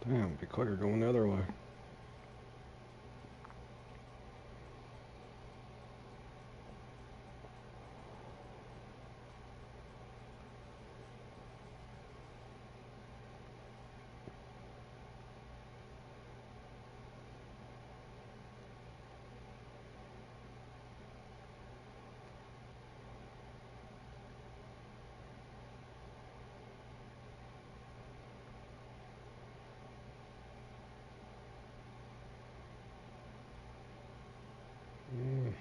Damn, it'd be quicker going the other way. Mm.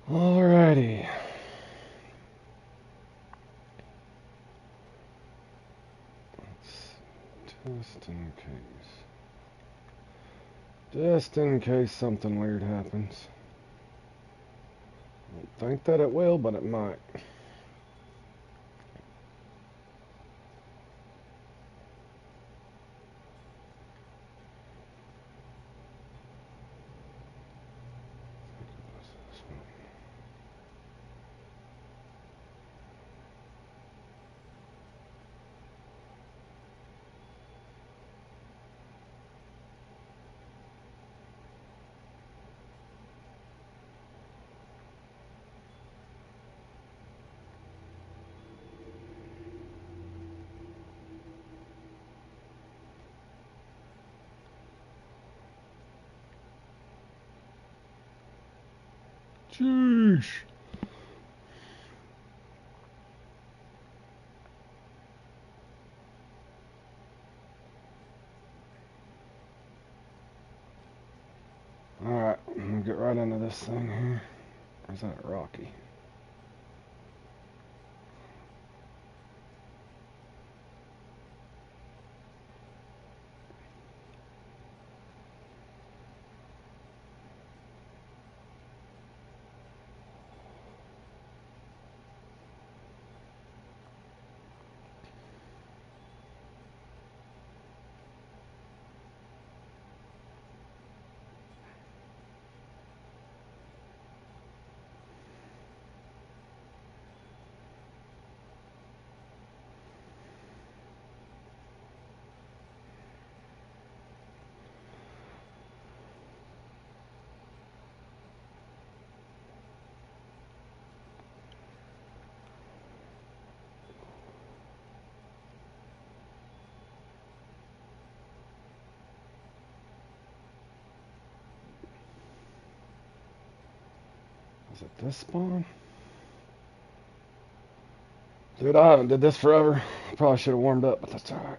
Alrighty. Just in case. Just in case something weird happens. Don't think that it will, but it might. Sheesh. Alright, I'm gonna get right into this thing here. Or is that Rocky? Is it this spawn? Dude, I haven't did this forever. Probably should have warmed up, but that's alright.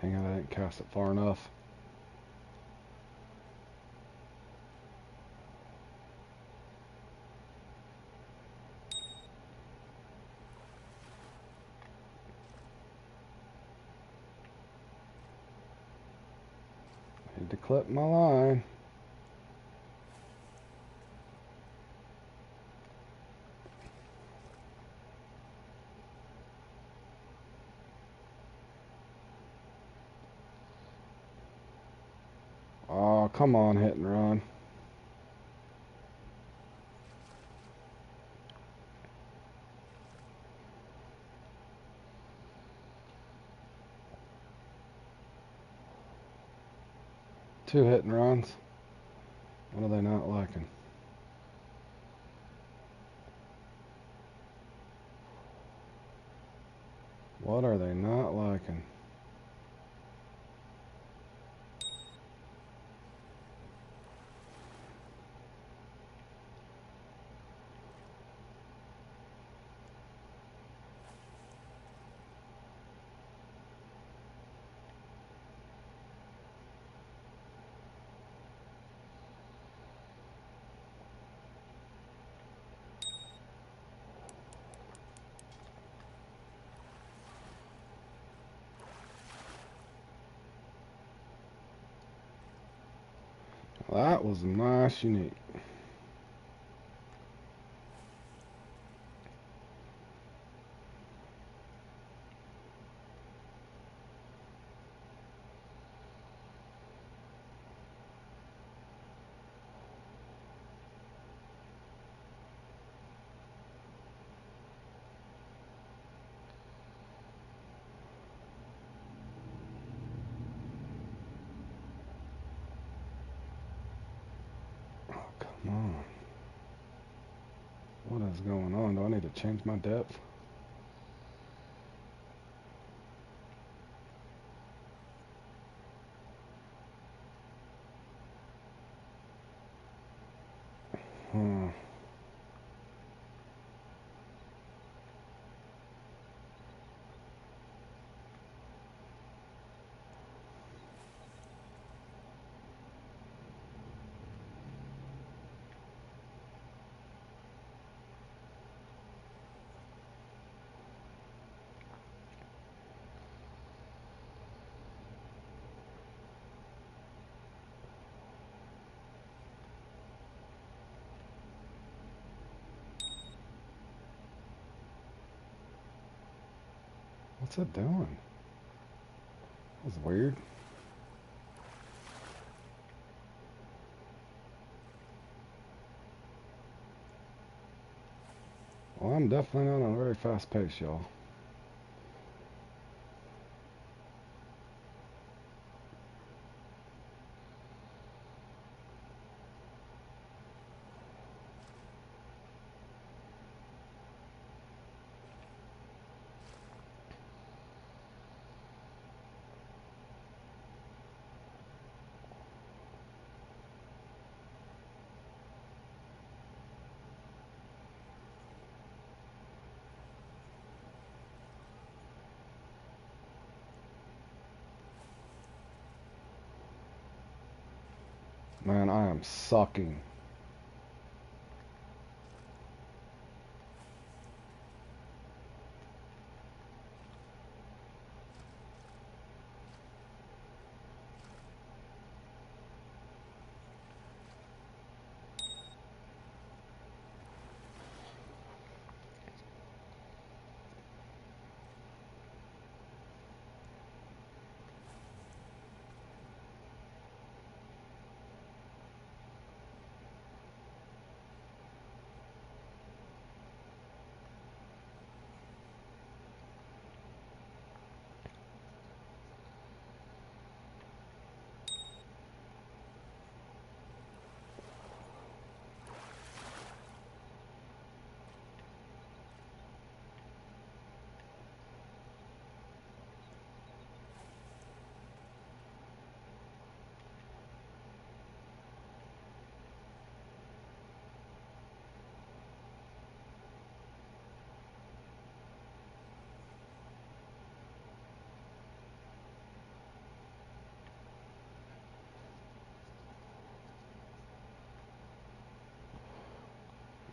Dang it, I didn't cast it far enough. Need to clip my line. Oh, come on, hit and run. Two hit and runs. What are they not liking? What are they not liking? That was nice, unique. Come on. What is going on? Do I need to change my depth? Hmm. What's it doing? That's weird. Well, I'm definitely not on a very fast pace, y'all. Man, I am sucking.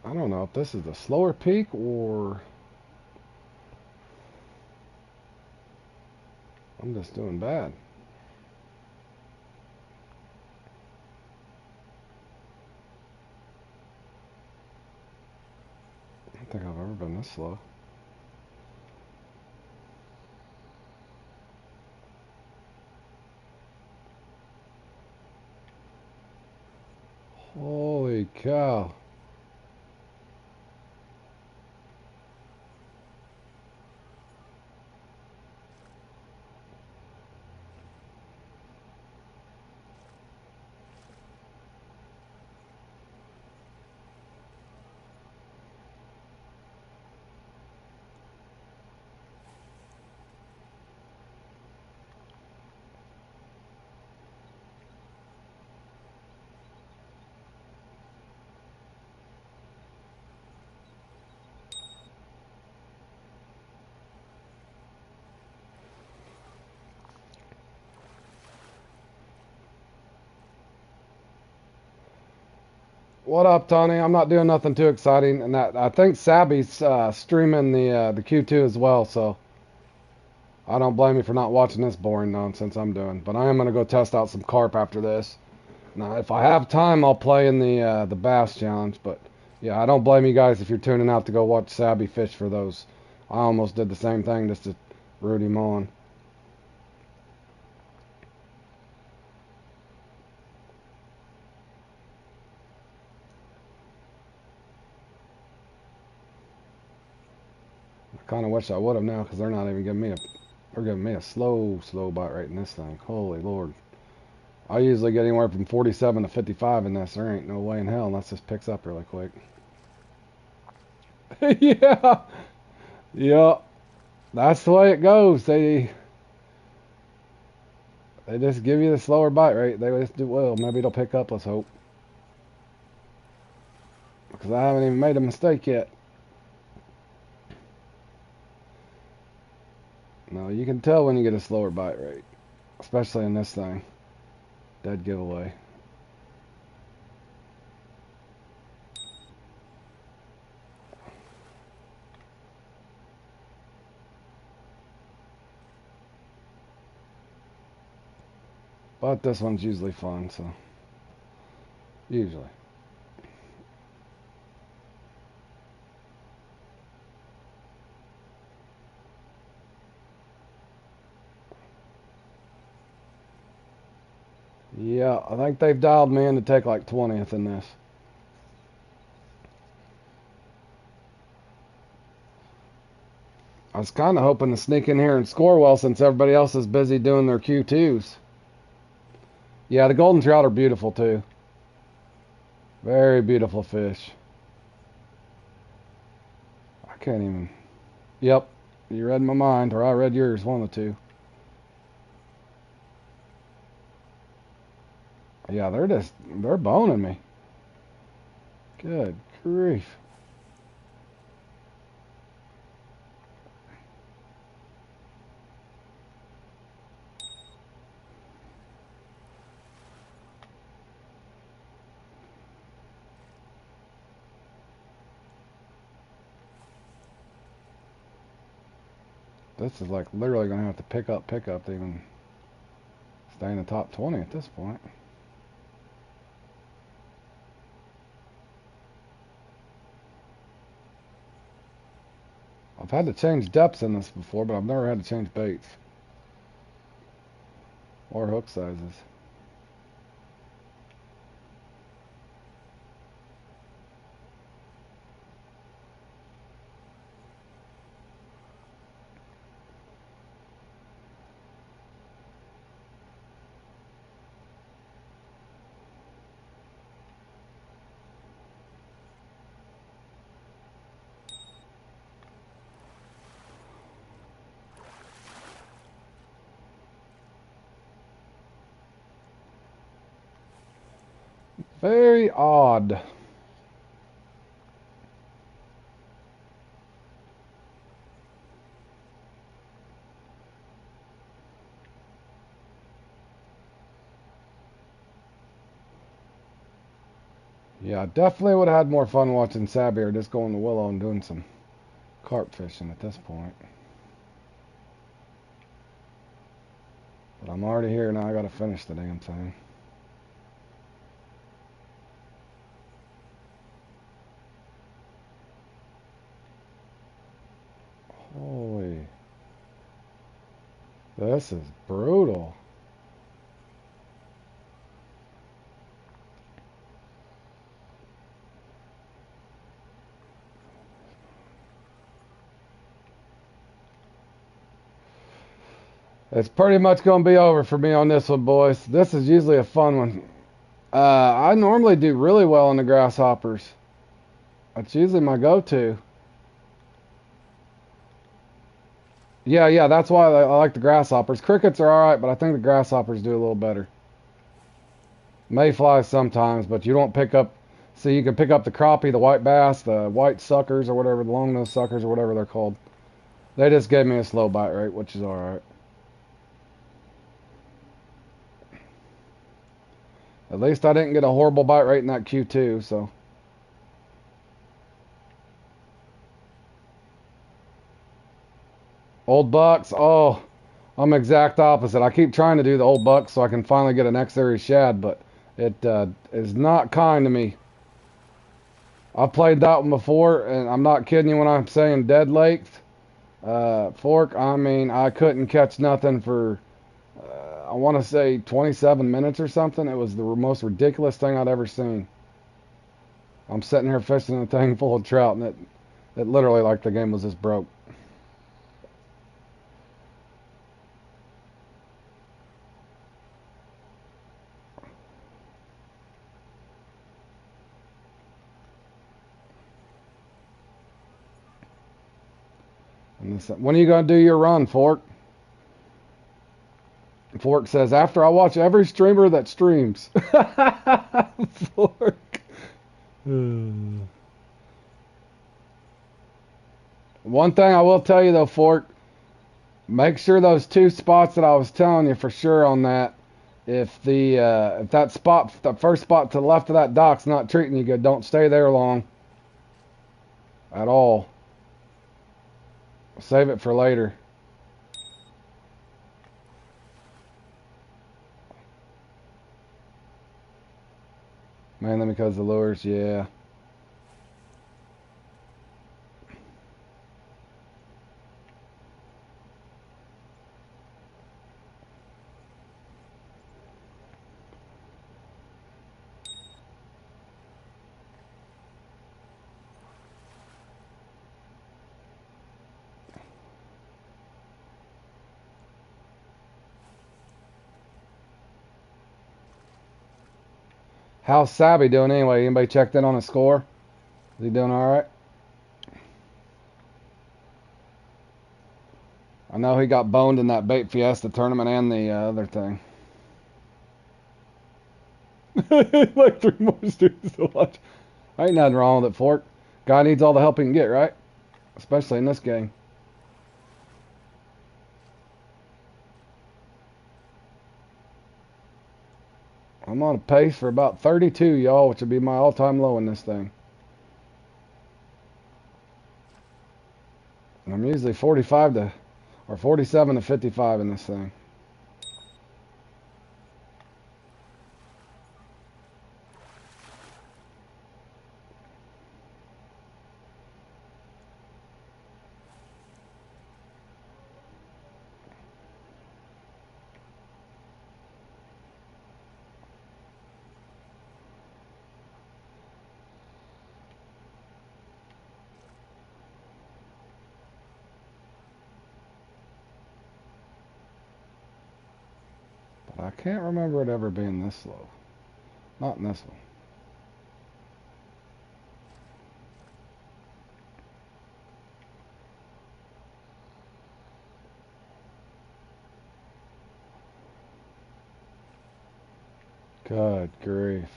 I don't know if this is the slower peak or I'm just doing bad. I don't think I've ever been this slow. Holy cow. What up, Tony? I'm not doing nothing too exciting, and that I think Sabby's streaming the Q2 as well, so I don't blame you for not watching this boring nonsense I'm doing. But I am gonna go test out some carp after this. Now, if I have time, I'll play in the Bass Challenge. But yeah, I don't blame you guys if you're tuning out to go watch Sabby fish for those. I almost did the same thing just to root him on. I kind of wish I would have now because they're not even giving me a. They're giving me a slow bite rate in this thing. Holy Lord. I usually get anywhere from 47 to 55 in this. There ain't no way in hell unless this picks up really quick. Yeah. Yeah. That's the way it goes. They just give you the slower bite rate. They just do well. Maybe it'll pick up, let's hope. Because I haven't even made a mistake yet. No, you can tell when you get a slower bite rate. Especially in this thing. Dead giveaway. But this one's usually fun, so. Usually. Yeah, I think they've dialed me in to take like 20th in this. I was kind of hoping to sneak in here and score well since everybody else is busy doing their Q2s. Yeah, the golden trout are beautiful too. Very beautiful fish. I can't even. Yep, you read my mind, or I read yours, one of the two. Yeah, they're boning me. Good grief. This is like literally going to have to pick up to even stay in the top 20 at this point. I've had to change depths in this before, but I've never had to change baits or hook sizes. Very odd. Yeah, definitely would have had more fun watching Sabby or just going to Willow and doing some carp fishing at this point. But I'm already here now. I gotta finish the damn thing. Holy. This is brutal. It's pretty much going to be over for me on this one, boys. This is usually a fun one. I normally do really well on the grasshoppers. That's usually my go-to. Yeah, that's why I like the grasshoppers. Crickets are alright, but I think the grasshoppers do a little better. Mayflies sometimes, but you don't pick up... See, you can pick up the crappie, the white bass, the white suckers, or whatever, the long-nosed suckers, or whatever they're called. They just gave me a slow bite rate, which is alright. At least I didn't get a horrible bite rate in that Q2, so... Old bucks, I'm exact opposite. I keep trying to do the old bucks so I can finally get an X series shad, but It is not kind to me. I played that one before, and I'm not kidding you when I'm saying dead lakes. Fork, I mean, I couldn't catch nothing for, I want to say 27 minutes or something. It was the most ridiculous thing I'd ever seen. I'm sitting here fishing a thing full of trout, and it literally like the game was just broke. And this, when are you going to do your run, Fork? Fork says, after I watch every streamer that streams. Fork. One thing I will tell you though, Fork, make sure those two spots that I was telling you for sure on that. If that spot, the first spot to the left of that dock's not treating you good, don't stay there long at all. Save it for later. Mainly because the lures, yeah. How's Sabby doing anyway? Anybody checked in on his score? Is he doing alright? I know he got boned in that Bait Fiesta tournament and the other thing. Like 3 more students to watch. Ain't nothing wrong with it, Fork. Guy needs all the help he can get, right? Especially in this game. I'm on a pace for about 32, y'all, which would be my all-time low in this thing. And I'm usually 45 to, or 47 to 55 in this thing. But I can't remember it ever being this slow. Not in this one. Good grief.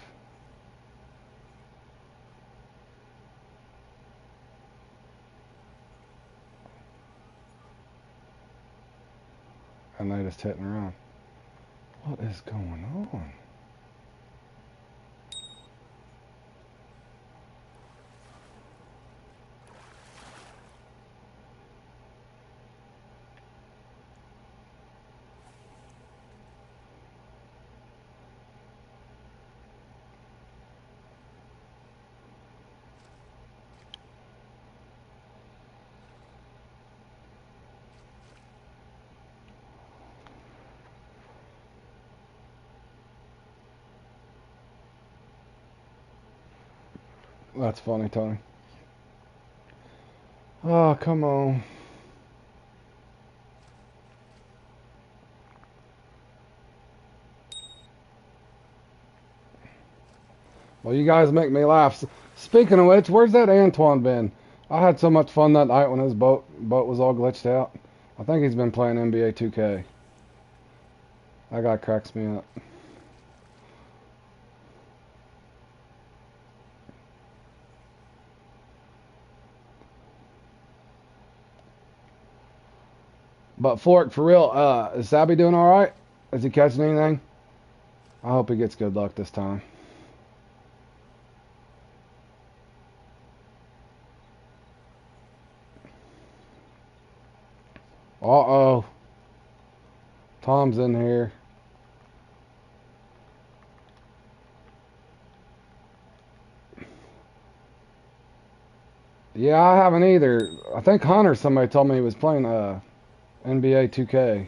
And they just hitting around. What is going on? That's funny, Tony. Oh, come on. Well, you guys make me laugh. Speaking of which, where's that Antoine been? I had so much fun that night when his boat was all glitched out. I think he's been playing NBA 2K. That guy cracks me up. But Fork, for real, is Sabby doing all right? Is he catching anything? I hope he gets good luck this time. Uh-oh. Tom's in here. Yeah, I haven't either. I think Hunter, somebody told me he was playing NBA 2K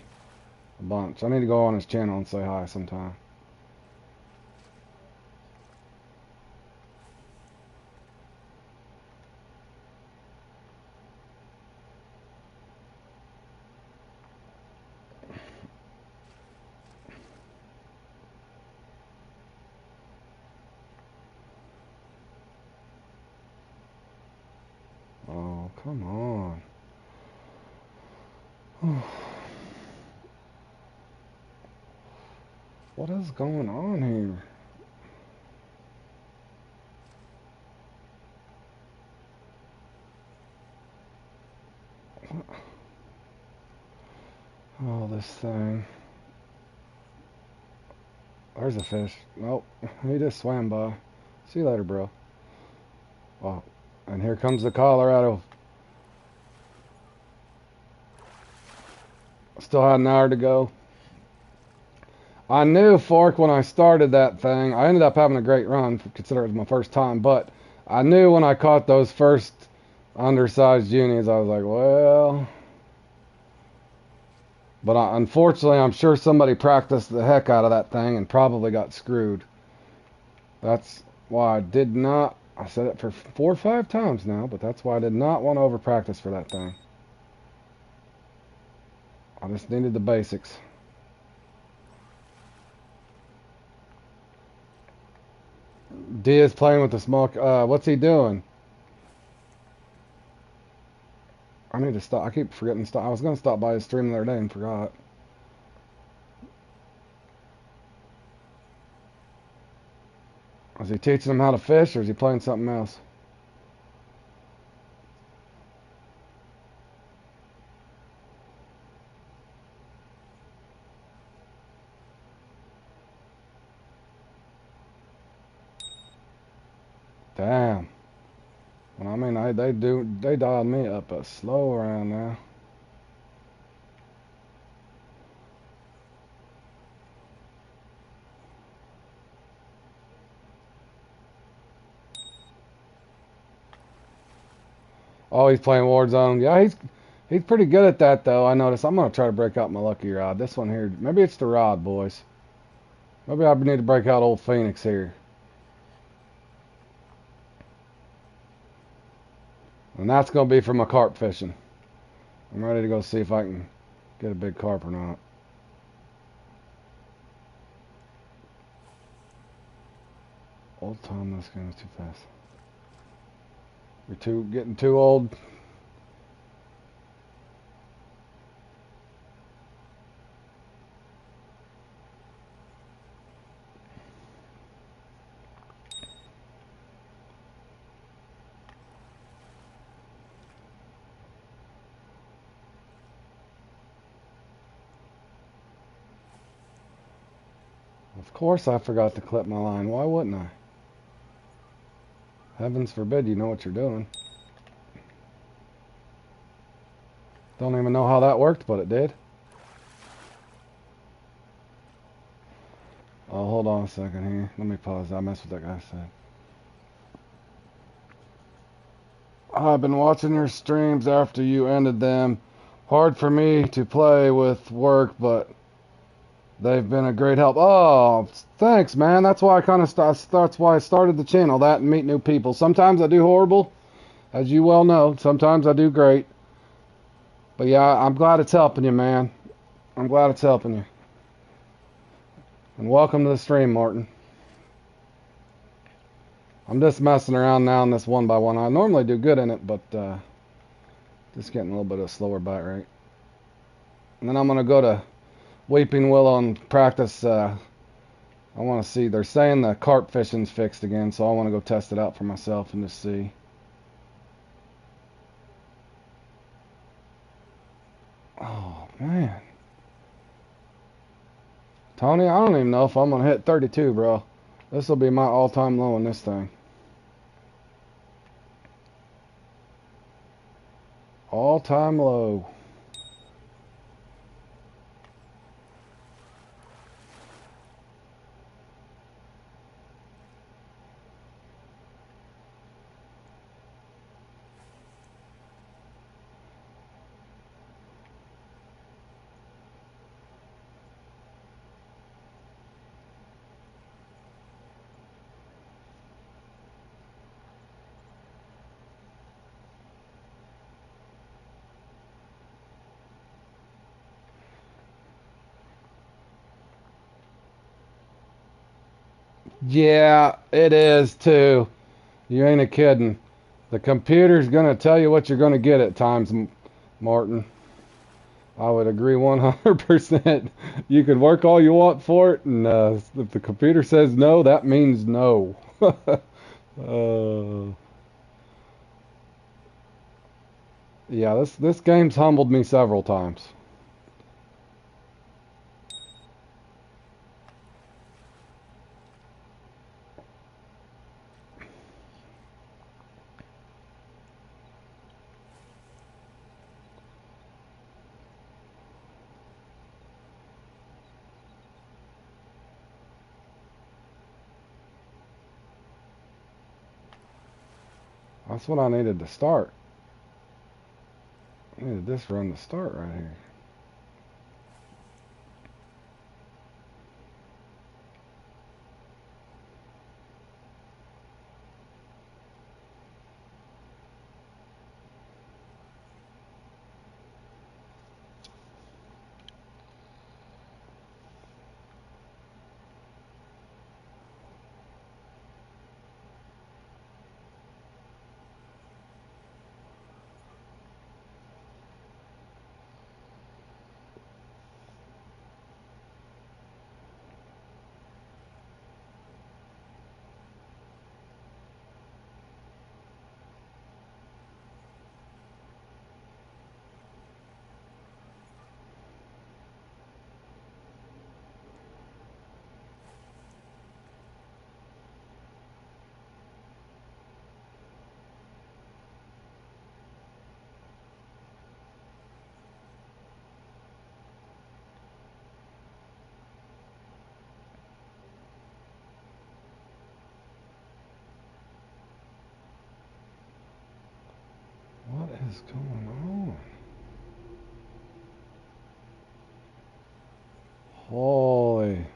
a bunch. I need to go on his channel and say hi sometime. Oh, come on. What is going on here? Oh, this thing. There's a fish. Nope. He just swam by. See you later, bro. Oh, and here comes the Colorado. Still had an hour to go. I knew Fork when I started that thing. I ended up having a great run, considering it was my first time. But I knew when I caught those first undersized unis, I was like, well. But unfortunately, I'm sure somebody practiced the heck out of that thing and probably got screwed. That's why I did not. I said it for 4 or 5 times now, but that's why I did not want to over practice for that thing. I just needed the basics. Diaz playing with the small. What's he doing? I need to stop. I keep forgetting to stop. I was going to stop by his stream the other day and forgot. Is he teaching them how to fish or is he playing something else? Damn. Well, I mean, they dialed me up a slow around now. Oh, he's playing Warzone. Yeah, he's pretty good at that though. I noticed. I'm gonna try to break out my lucky rod. This one here. Maybe it's the rod, boys. Maybe I need to break out old Phoenix here. And that's gonna be for my carp fishing. I'm ready to go see if I can get a big carp or not. Old time, this game is too fast. We're getting too old. Of course I forgot to clip my line. Why wouldn't I? Heavens forbid you know what you're doing. Don't even know how that worked, but it did. Oh, hold on a second here. Let me pause. I messed with that guy said. I've been watching your streams after you ended them. Hard for me to play with work, but they've been a great help. Oh, thanks, man. That's why that's why I started the channel. That and meet new people. Sometimes I do horrible, as you well know. Sometimes I do great. But yeah, I'm glad it's helping you, man. I'm glad it's helping you. And welcome to the stream, Martin. I'm just messing around now in this 1x1. I normally do good in it, but just getting a little bit of a slower bite rate. And then I'm going to go to Weeping Willow and practice. I want to see. They're saying the carp fishing's fixed again, so I want to go test it out for myself and just see. Oh, man. Tony, I don't even know if I'm going to hit 32, bro. This will be my all-time low in this thing. All-time low. Yeah, it is too. You ain't a kidding. The computer's gonna tell you what you're gonna get at times, Martin. I would agree 100%. You can work all you want for it, and if the computer says no, that means no. uh, yeah, this game's humbled me several times. That's what I needed to start. I needed this run to start right here. What is going on? Holy.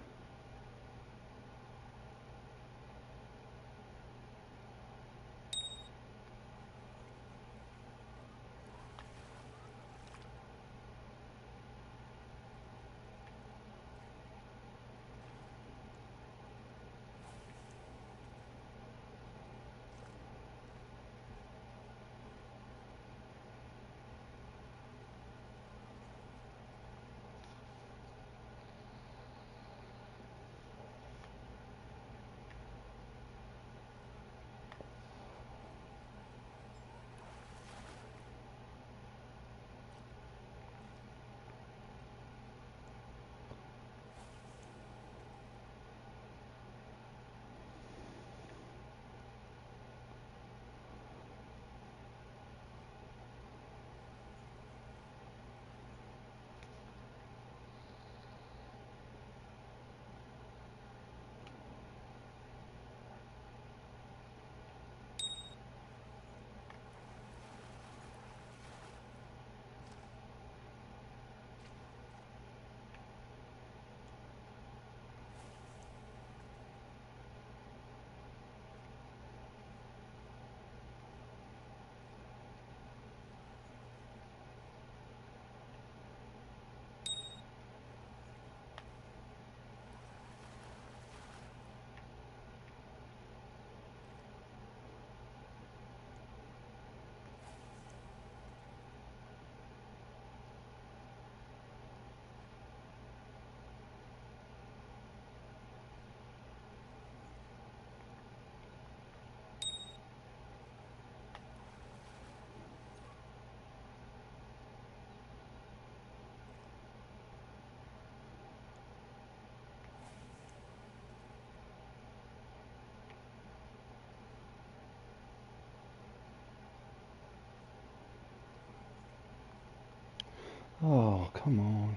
Oh, come on.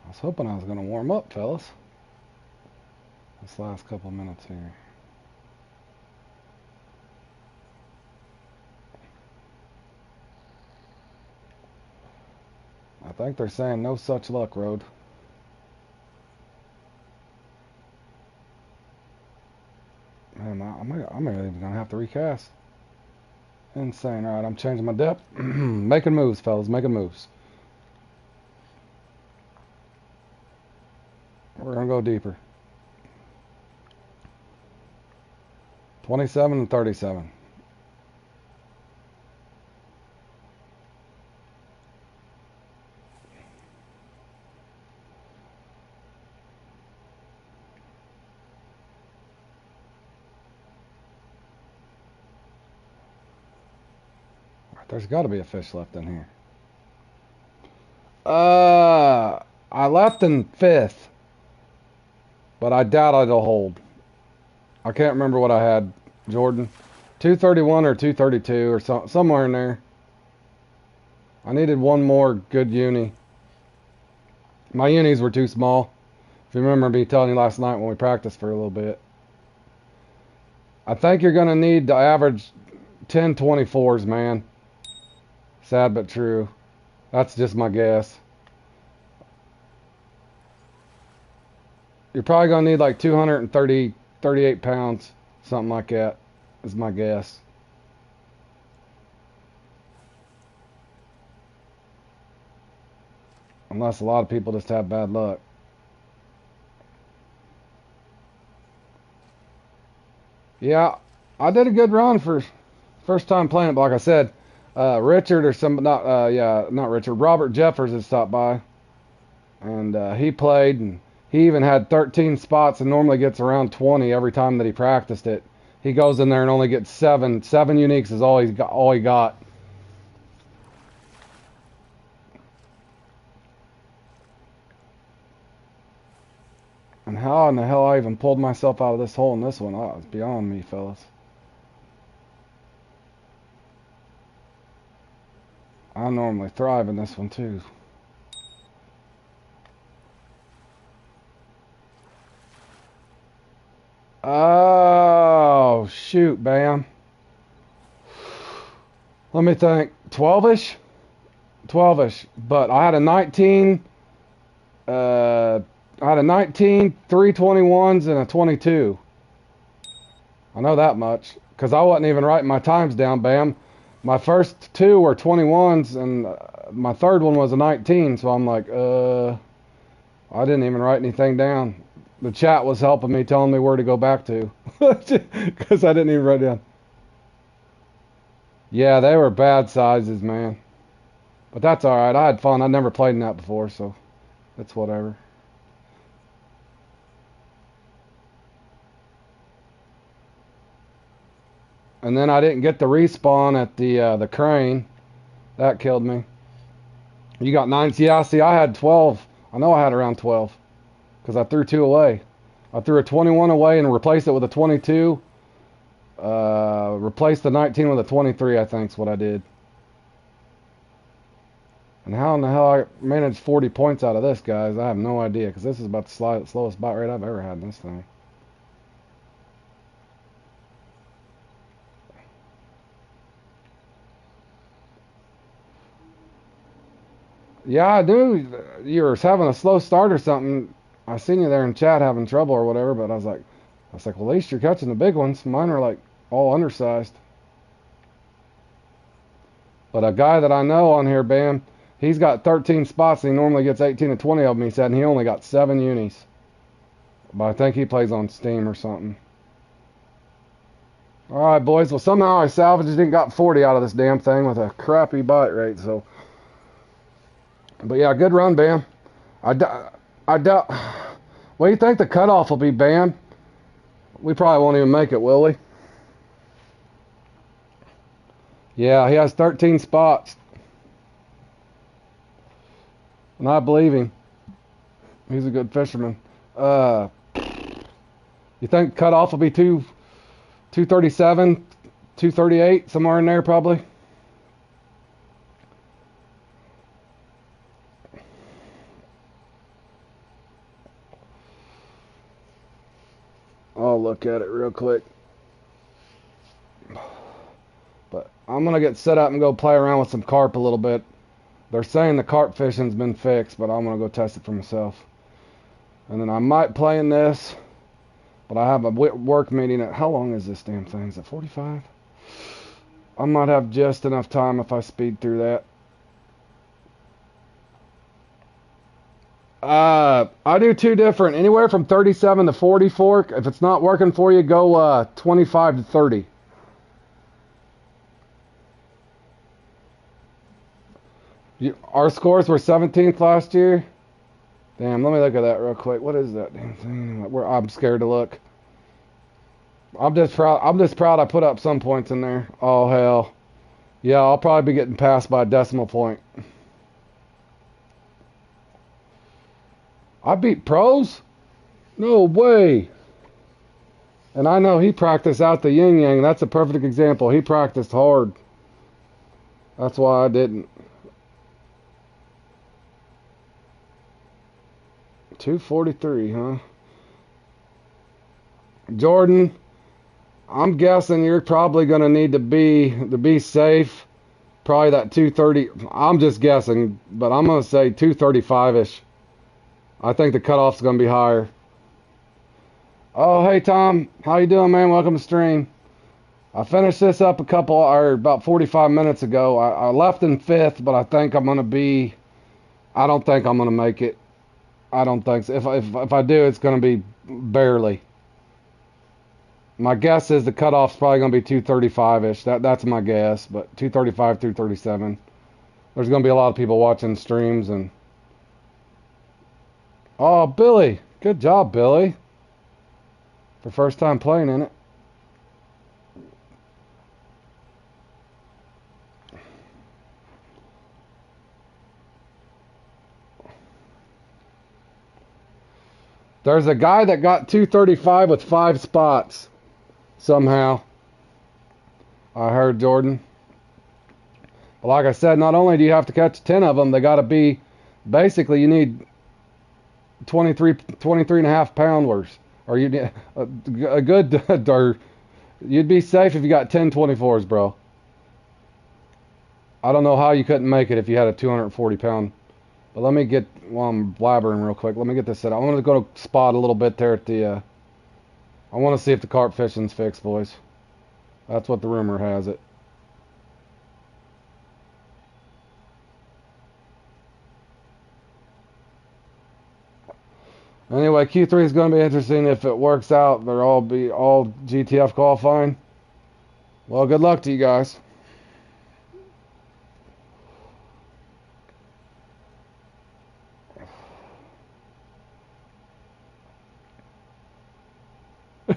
I was hoping I was going to warm up, fellas. This last couple minutes here. I think they're saying no such luck, Road. Man, I'm even going to have to recast. Insane. All right, I'm changing my depth. Making moves, fellas. Making moves. We're going to go deeper. 27 and 37. There's got to be a fish left in here. I left in 5th, but I doubt it'll hold. I can't remember what I had, Jordan. 231 or 232 or somewhere in there. I needed one more good uni. My unis were too small. If you remember me telling you last night when we practiced for a little bit. I think you're going to need to average 10 24s, man. Sad but true. That's just my guess. You're probably going to need like 230, 38 pounds, something like that, is my guess. Unless a lot of people just have bad luck. Yeah, I did a good run for first time playing it, but like I said, Richard or some, not Richard, Robert Jeffers has stopped by. And he played, and he even had 13 spots and normally gets around 20 every time that he practiced it. He goes in there and only gets 7. 7 uniques is all he got. And how in the hell I even pulled myself out of this hole in this one? Oh, it's beyond me, fellas. I normally thrive in this one too. Oh, shoot, Bam. Let me think. 12-ish? 12-ish. But I had a 19, 321s and a 22. I know that much. Because I wasn't even writing my times down, Bam. My first 2 were 21s, and my third one was a 19. So I'm like, I didn't even write anything down. The chat was helping me, telling me where to go back to. Because I didn't even write down. Yeah, they were bad sizes, man. But that's alright. I had fun. I'd never played in that before, so it's whatever. And then I didn't get the respawn at the crane. That killed me. You got 9. Yeah, see, I had 12. I know I had around 12. Because I threw 2 away. I threw a 21 away and replaced it with a 22. Replaced the 19 with a 23, I think is what I did. And how in the hell I managed 40 points out of this, guys, I have no idea. Because this is about the slowest bot rate I've ever had in this thing. Yeah, I knew you were having a slow start or something. I seen you there in chat having trouble or whatever, but I was like, well, at least you're catching the big ones. Mine are like all undersized. But a guy that I know on here, Bam, he's got 13 spots and he normally gets 18 to 20 of them, he said, and he only got 7 unis. But I think he plays on Steam or something. Alright, boys. Well, somehow I salvaged and got 40 out of this damn thing with a crappy bite rate, so. But yeah, good run, Bam. I doubt. What do you think the cutoff will be, Bam? We probably won't even make it, will we? Yeah, he has 13 spots. And I believe him. He's a good fisherman. You think cutoff will be 237, 238, somewhere in there probably? I'll look at it real quick. But I'm going to get set up and go play around with some carp a little bit. They're saying the carp fishing's been fixed, but I'm going to go test it for myself. And then I might play in this, but I have a work meeting at, how long is this damn thing? Is it 45? I might have just enough time if I speed through that. I do two different, anywhere from 37 to 40 fork. If it's not working for you, go 25 to 30. Our scores were 17th last year. Damn, let me look at that real quick. What is that damn thing? I'm scared to look. I'm just proud. I'm just proud I put up some points in there. Oh hell, yeah, I'll probably be getting passed by a decimal point. I beat pros? No way. And I know he practiced out the yin yang. That's a perfect example. He practiced hard. That's why I didn't. 243, huh? Jordan, I'm guessing you're probably going to need to be safe. Probably that 230. I'm just guessing, but I'm going to say 235ish. I think the cutoff's going to be higher. Oh, hey Tom, how you doing, man? Welcome to stream. I finished this up about 45 minutes ago. I left in fifth, but I think I'm going to be. I don't think I'm going to make it. I don't think so. If I do, it's going to be barely. My guess is the cutoff's probably going to be 235ish. That's my guess, but 235, 237. There's going to be a lot of people watching streams and. Oh, Billy, good job, Billy. For first time playing in it. There's a guy that got 235 with 5 spots somehow. I heard, Jordan. But like I said, not only do you have to catch 10 of them, they got to be, basically you need 23 and a half pounders. Or you need a good, or you'd be safe if you got 10 24s, bro. I don't know how you couldn't make it if you had a 240 pound. But let me get, while I'm blabbering real quick, let me get this set up. I want to go to spot a little bit there at the, I want to see if the carp fishing's fixed, boys. That's what the rumor has it. Anyway, Q3 is going to be interesting if it works out. They're all GTF qualifying. Well, good luck to you guys.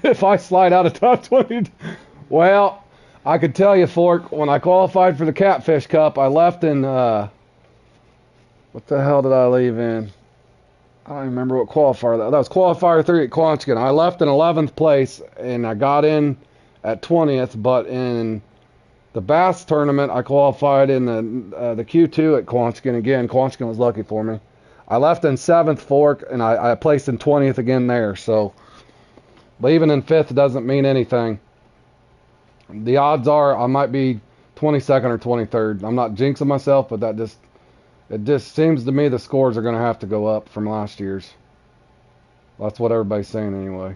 If I slide out of top 20, well, I could tell you, Fork, when I qualified for the Catfish Cup, I left in, what the hell did I leave in? I don't even remember what qualifier that was. Qualifier 3 at Quanchigan. I left in 11th place, and I got in at 20th, but in the Bass tournament, I qualified in the Q2 at Quanchigan. Again, Quanchigan was lucky for me. I left in 7th, Fork, and I placed in 20th again there, so... But even in 5th doesn't mean anything. The odds are I might be 22nd or 23rd. I'm not jinxing myself, but it just seems to me the scores are going to have to go up from last year's. That's what everybody's saying anyway.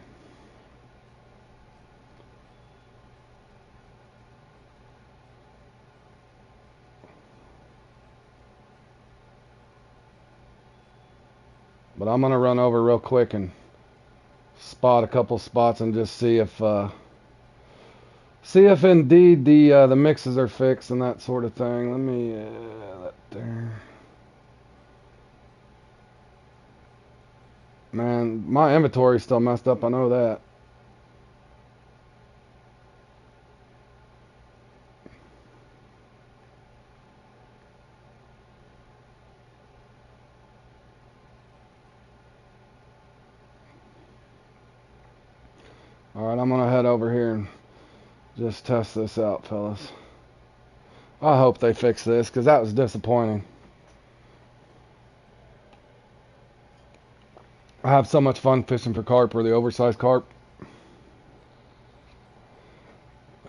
But I'm going to run over real quick and spot a couple spots and just see if indeed the mixes are fixed and that sort of thing. Let me that there. Man, my inventory's still messed up. I know that. All right, I'm gonna head over here and just test this out, fellas. I hope they fix this, because that was disappointing. I have so much fun fishing for carp, or the oversized carp.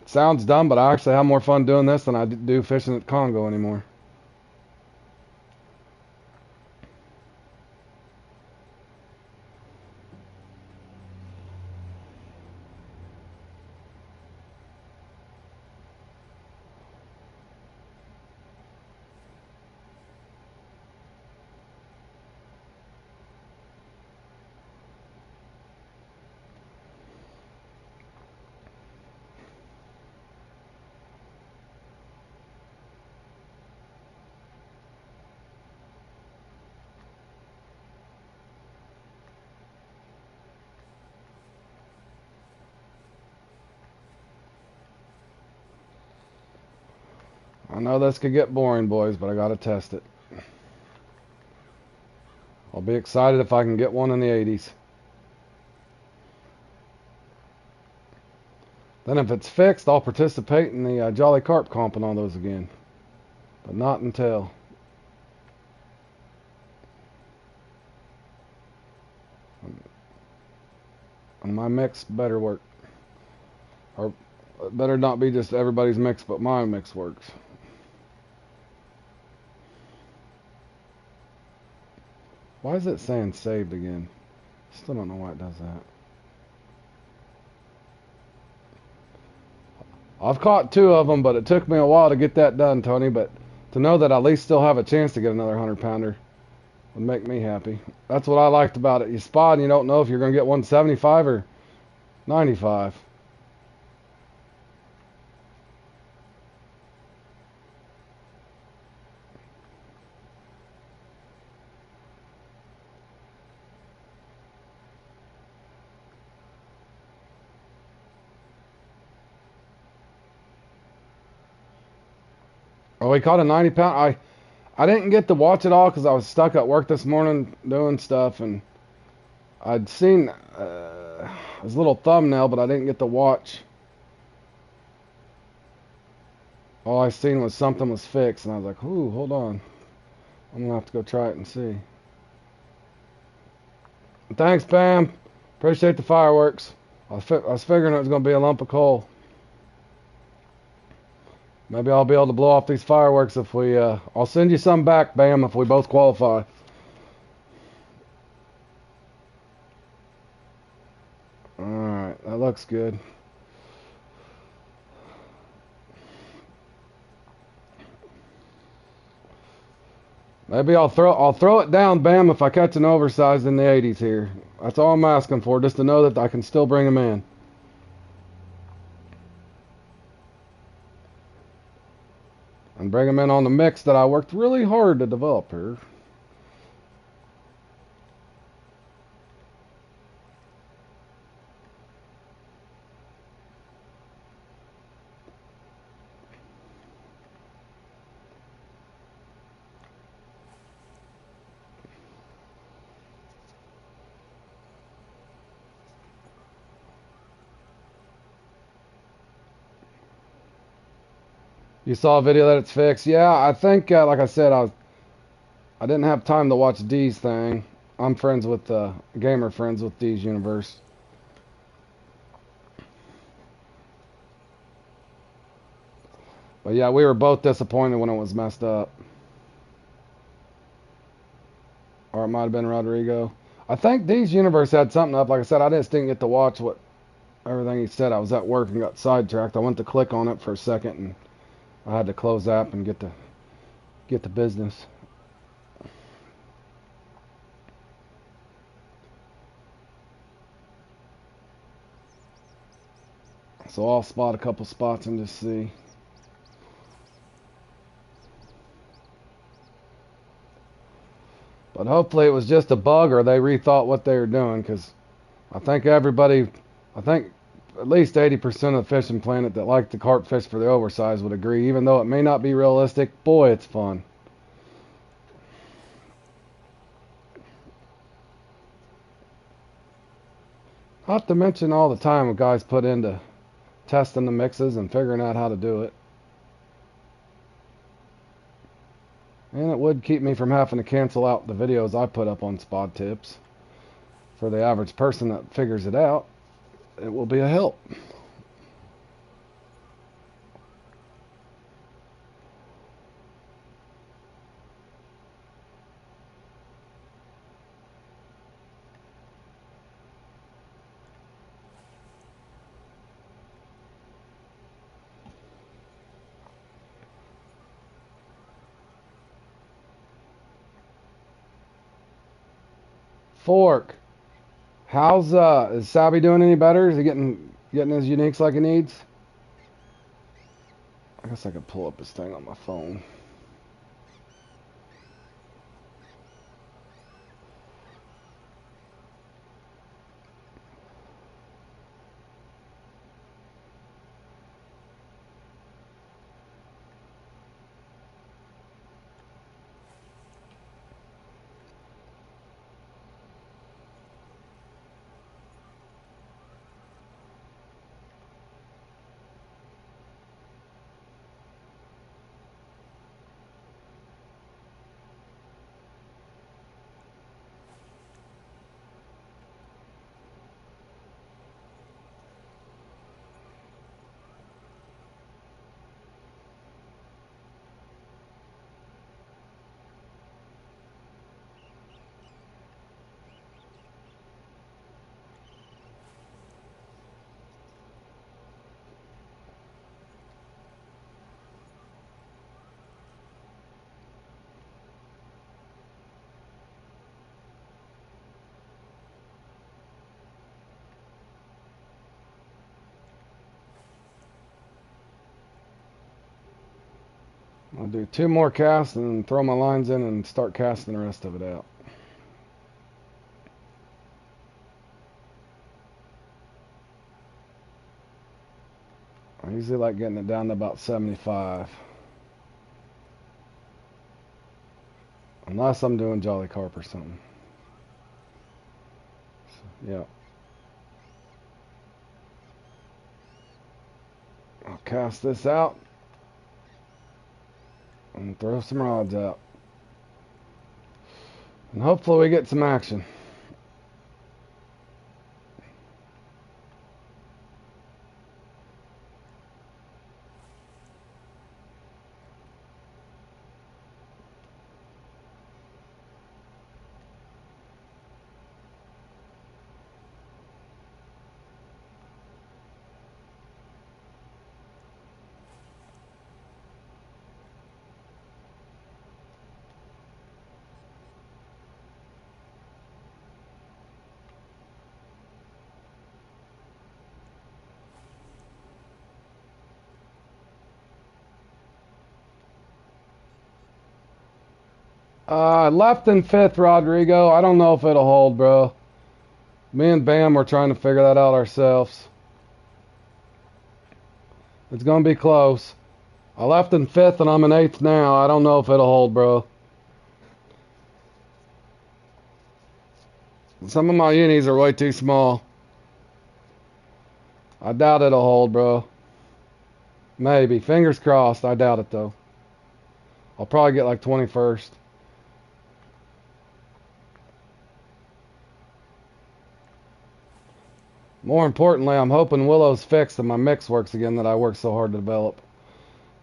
It sounds dumb, but I actually have more fun doing this than I do fishing at Congo anymore. I know this could get boring, boys, but I gotta test it. I'll be excited if I can get one in the 80s. Then if it's fixed, I'll participate in the Jolly Carp comp and all those again. But not until. And my mix better work. Or it better not be just everybody's mix, but my mix works. Why is it saying saved again? Still don't know why it does that. I've caught 2 of them, but it took me a while to get that done, Tony. But to know that I at least still have a chance to get another 100-pounder would make me happy. That's what I liked about it. You spot and you don't know if you're going to get 175 or 95. Oh, he caught a 90-pound. I didn't get to watch it all because I was stuck at work this morning doing stuff, and I'd seen his little thumbnail, but I didn't get to watch. All I seen was something was fixed, and I was like, ooh, hold on. I'm going to have to go try it and see. Thanks, Pam. Appreciate the fireworks. I was figuring it was going to be a lump of coal. Maybe I'll be able to blow off these fireworks if we, I'll send you some back, Bam, if we both qualify. Alright, that looks good. Maybe I'll throw it down, Bam, if I catch an oversized in the 80s here. That's all I'm asking for, just to know that I can still bring them in. And bring them in on the mix that I worked really hard to develop here. You saw a video that it's fixed? Yeah, I think, like I said, I didn't have time to watch D's thing. I'm friends with, gamer friends with D's Universe. But yeah, we were both disappointed when it was messed up. Or it might have been Rodrigo. I think D's Universe had something up. Like I said, I just didn't get to watch everything he said. I was at work and got sidetracked. I went to click on it for a second and I had to close app and get to business. So I'll spot a couple spots and just see. But hopefully it was just a bug or they rethought what they were doing, because I think at least 80% of the fishing planet that like the carp fish for the oversized would agree, even though it may not be realistic. Boy, it's fun. Not to mention all the time guys put into testing the mixes and figuring out how to do it. And it would keep me from having to cancel out the videos I put up on Spot Tips. For the average person that figures it out, it will be a help. Fork. Is Sabby doing any better? Is he getting his uniques like he needs? I guess I could pull up his thing on my phone. I'll do 2 more casts and throw my lines in and start casting the rest of it out. I usually like getting it down to about 75. Unless I'm doing Jolly Carp or something. So, yeah. I'll cast this out and throw some rods out. And hopefully we get some action. Left in 5th, Rodrigo. I don't know if it'll hold, bro. Me and Bam, we're trying to figure that out ourselves. It's going to be close. I left in 5th and I'm in 8th now. I don't know if it'll hold, bro. Some of my unis are way too small. I doubt it'll hold, bro. Maybe. Fingers crossed. I doubt it, though. I'll probably get like 21st. More importantly, I'm hoping Willow's fixed and my mix works again that I worked so hard to develop.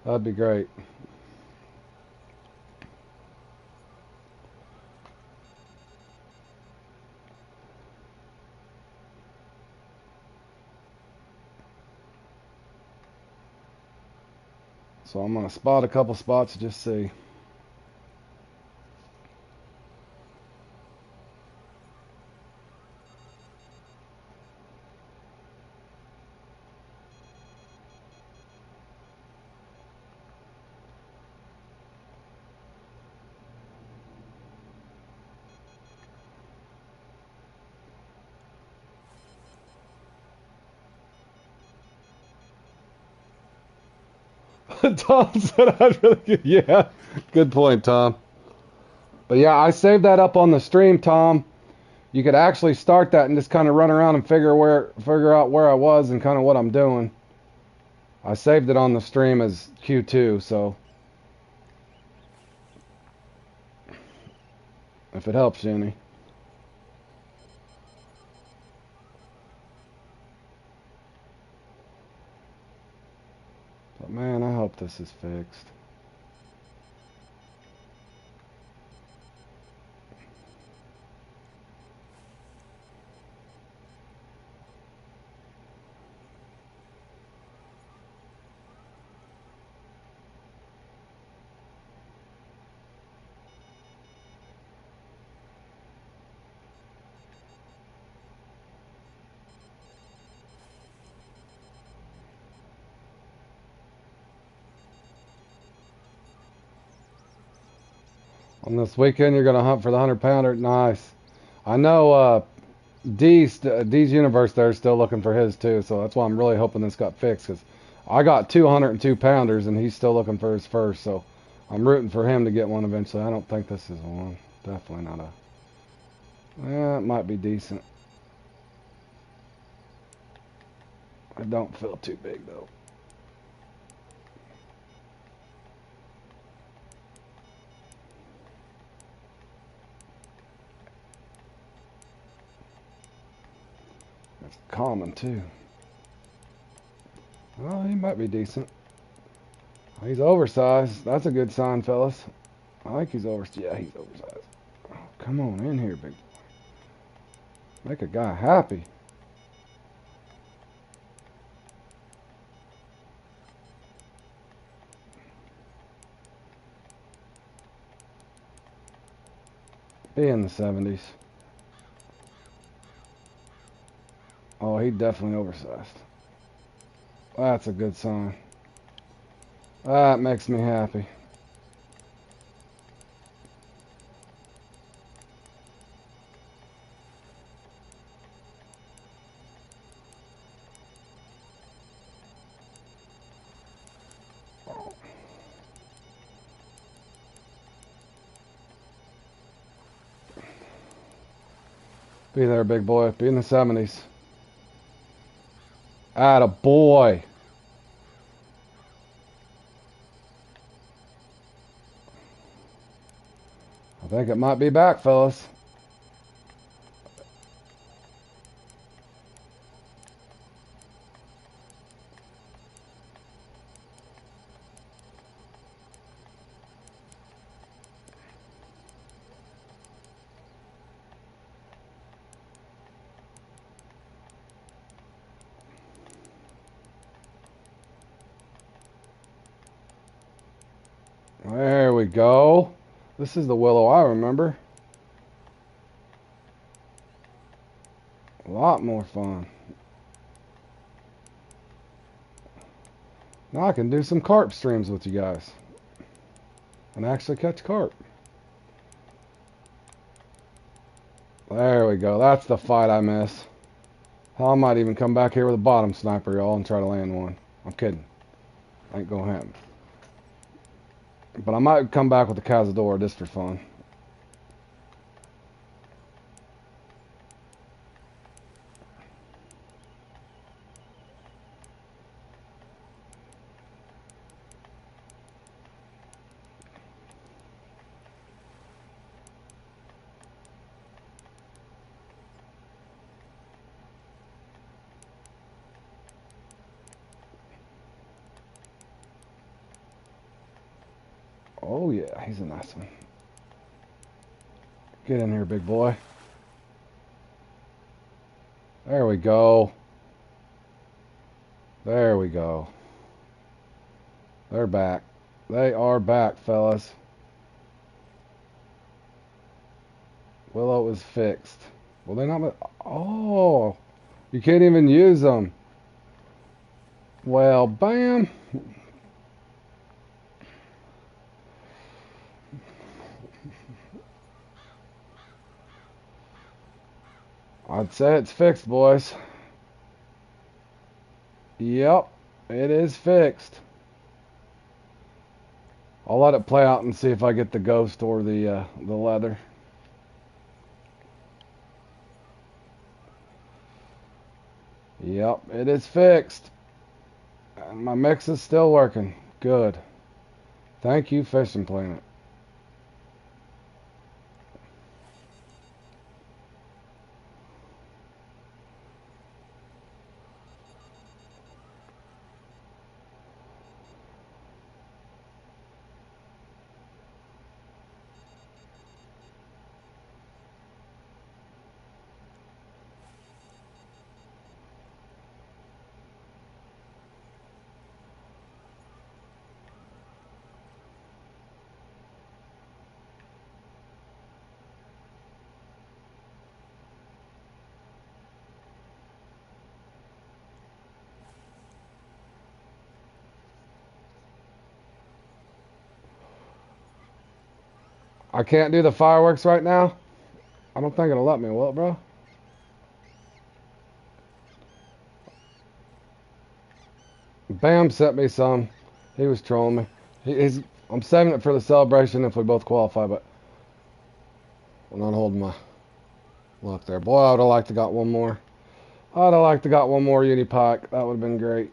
That'd be great. So I'm going to spot a couple spots to just see. Tom said I'd really good. Yeah, good point, Tom. But yeah, I saved that up on the stream, Tom. You could actually start that and just kind of run around and figure out where I was and kind of what I'm doing. I saved it on the stream as Q2, so if it helps you any. But man, I hope this is fixed. On this weekend, you're going to hunt for the 100-pounder. Nice. I know D's Universe there is still looking for his too, so that's why I'm really hoping this got fixed, because I got 202-pounders and he's still looking for his first, so I'm rooting for him to get one eventually. I don't think this is one. Definitely not a... it might be decent. I don't feel too big though. It's common too. Well, he might be decent. He's oversized. That's a good sign, fellas. I think he's oversized. Yeah, he's oversized. Oh, come on in here, big boy. Make a guy happy. Be in the 70s. Oh, he definitely oversized. That's a good sign. That makes me happy. Be there, big boy. Be in the 70s. Atta boy. I think it might be back, fellas. There we go. This is the Willow I remember. A lot more fun. Now I can do some carp streams with you guys. And actually catch carp. There we go. That's the fight I miss. Hell, I might even come back here with a bottom sniper, y'all, and try to land one. I'm kidding. Ain't gonna happen. But I might come back with the Cazador just for fun. Oh yeah, he's a nice one. Get in here, big boy. There we go. There we go. They're back. They are back, fellas. Willow is fixed. Will they not? Oh, you can't even use them. Well, bam. I'd say it's fixed, boys. Yep, it is fixed. I'll let it play out and see if I get the ghost or the leather. Yep, it is fixed. And my mix is still working. Good. Thank you, Fishing Planet. I can't do the fireworks right now. I don't think it'll let me, will it, bro? Bam sent me some. He was trolling me. I'm saving it for the celebration if we both qualify, but I'm not holding my luck there. Boy, I would have liked to got one more. I'd have liked to got one more uni pack. That would have been great.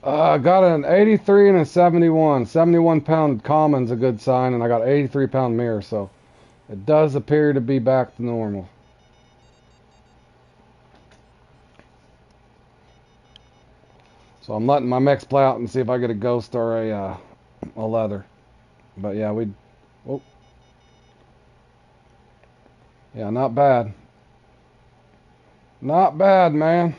I got an 83 and a 71. 71-pound common's a good sign, and I got 83-pound mirror, so it does appear to be back to normal. So I'm letting my mix play out and see if I get a ghost or a leather. But yeah, oh, yeah, not bad. Not bad, man.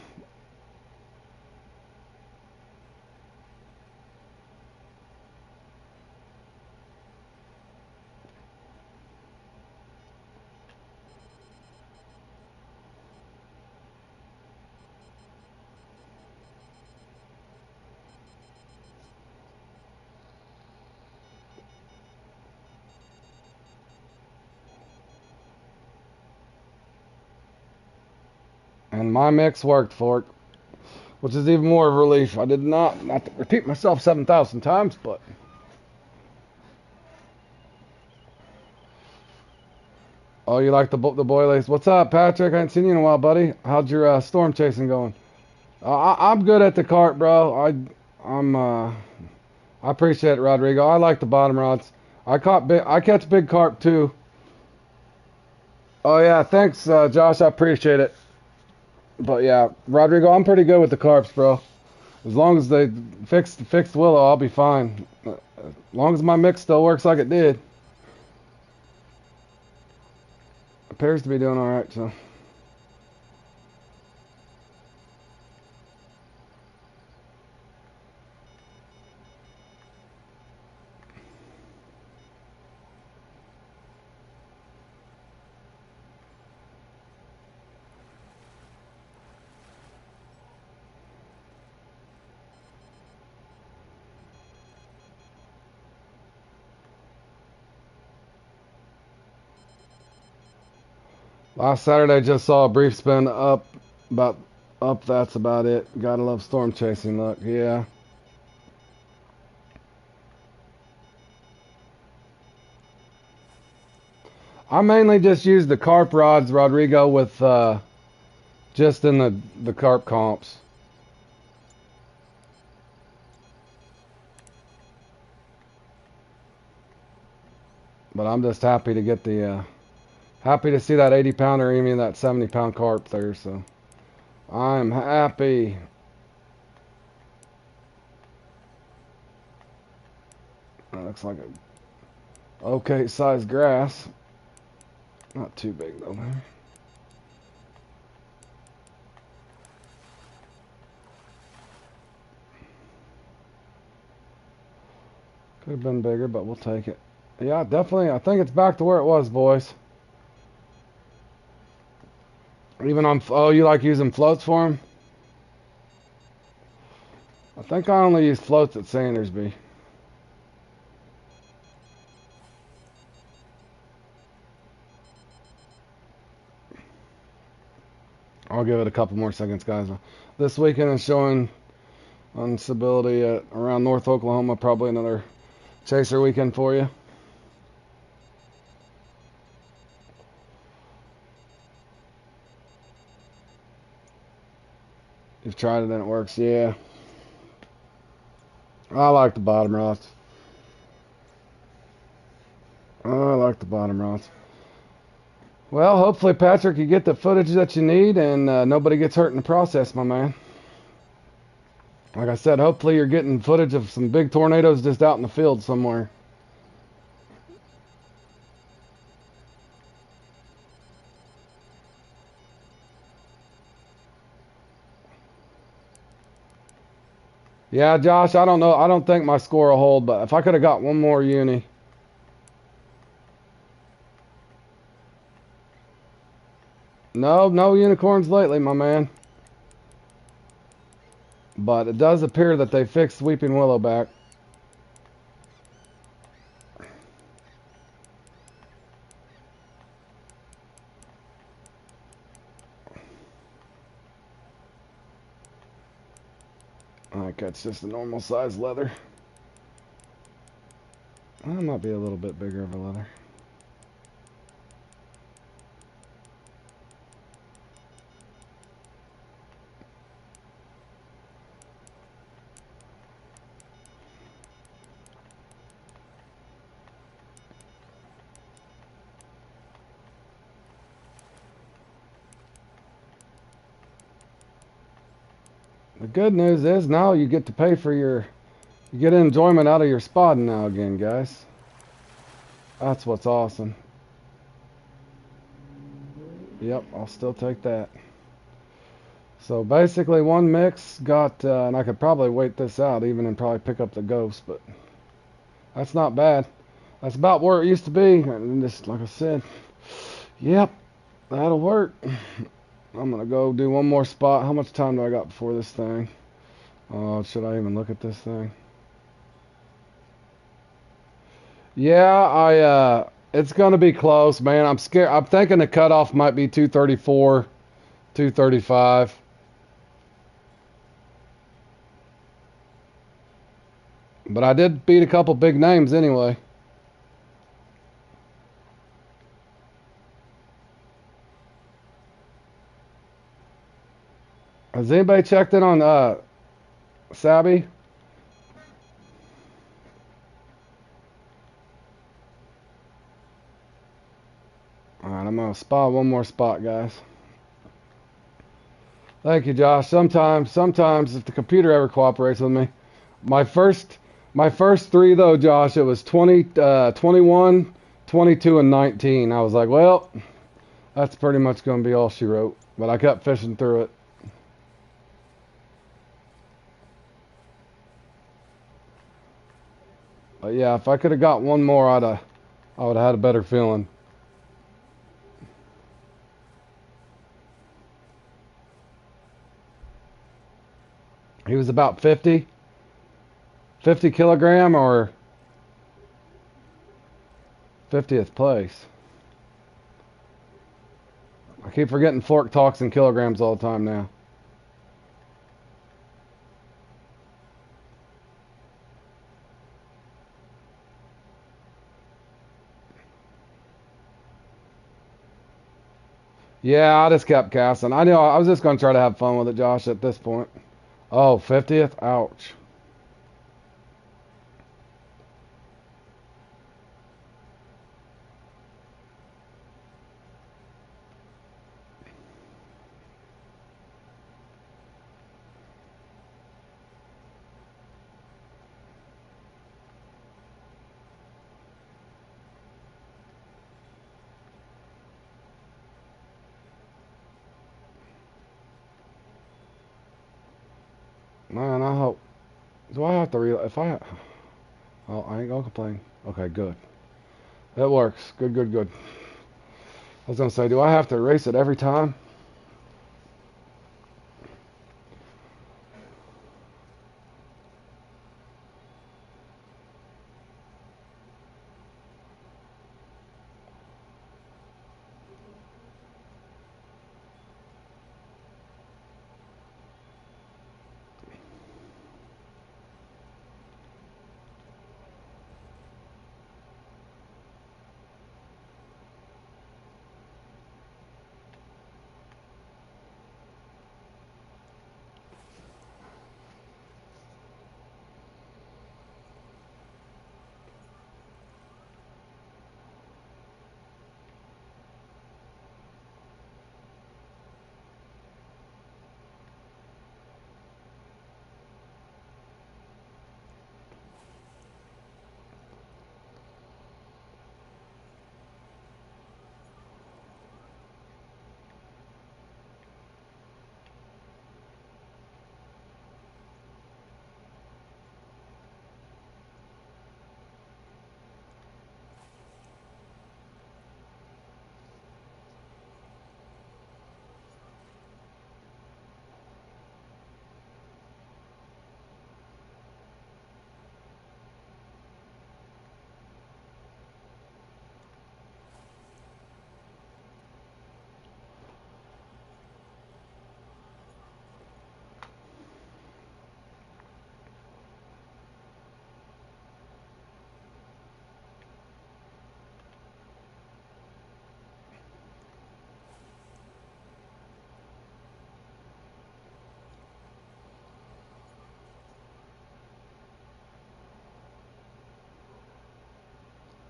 And my mix worked for it, which is even more of a relief. I did not to repeat myself 7,000 times, but oh, you like the boy lace? What's up, Patrick? I ain't seen you in a while, buddy. How'd your storm chasing going? I'm good at the cart, bro. I appreciate it, Rodrigo. I like the bottom rods. I catch big carp too. Oh yeah, thanks, Josh. I appreciate it. But yeah, Rodrigo, I'm pretty good with the carps, bro. As long as they fixed Willow, I'll be fine. As long as my mix still works like it did. Appears to be doing all right, so. Last Saturday, I just saw a brief spin up, about up. That's about it. Gotta love storm chasing luck. Yeah. I mainly just use the carp rods, Rodrigo, with just in the carp comps. But I'm just happy to get happy to see that 80 pounder, even that 70-pound carp there. So I'm happy. That looks like a okay sized grass. Not too big though, man. Could have been bigger, but we'll take it. Yeah, definitely. I think it's back to where it was, boys. Even on, oh, you like using floats for them? I think I only use floats at Sandersby. I'll give it a couple more seconds, guys. This weekend is showing on stability at around North Oklahoma. Probably another chaser weekend for you. You've tried it and it works, yeah. I like the bottom rods. I like the bottom rods. Well, hopefully, Patrick, you get the footage that you need and nobody gets hurt in the process, my man. Like I said, hopefully you're getting footage of some big tornadoes just out in the field somewhere. Yeah, Josh, I don't know. I don't think my score will hold, but if I could have got one more uni. No unicorns lately, my man. But it does appear that they fixed Weeping Willow back. Alright, that's just a normal size leather. That might be a little bit bigger of a leather. The good news is now you get to pay for you get enjoyment out of your spotting now again, guys. That's what's awesome. Yep, I'll still take that. So basically one mix got, and I could probably wait this out even and probably pick up the ghost, but that's not bad. That's about where it used to be. And just like I said, yep, that'll work. I'm going to go do one more spot. How much time do I got before this thing? Should I even look at this thing? Yeah, it's going to be close, man. I'm scared. I'm thinking the cutoff might be 234, 235. But I did beat a couple big names anyway. Has anybody checked in on Sabby? Alright, I'm going to spot one more spot, guys. Thank you, Josh. Sometimes if the computer ever cooperates with me. My first three, though, Josh, it was 21, 22, and 19. I was like, well, that's pretty much going to be all she wrote. But I kept fishing through it. But yeah, if I could have got one more, I would have had a better feeling. He was about 50 kilogram or 50th place. I keep forgetting Fork talks in kilograms all the time now. Yeah, I just kept casting. I knew I was just going to try to have fun with it, Josh, at this point. Oh, 50th? Ouch. Man, I hope. Do I have to if I... Oh, I ain't gonna complain. Okay, good. It works. Good, good, good. I was gonna say, do I have to erase it every time?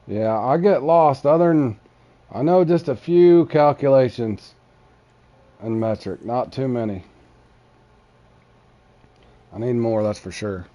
Yeah, I get lost. I know just a few calculations and metric, not too many. I need more, that's for sure.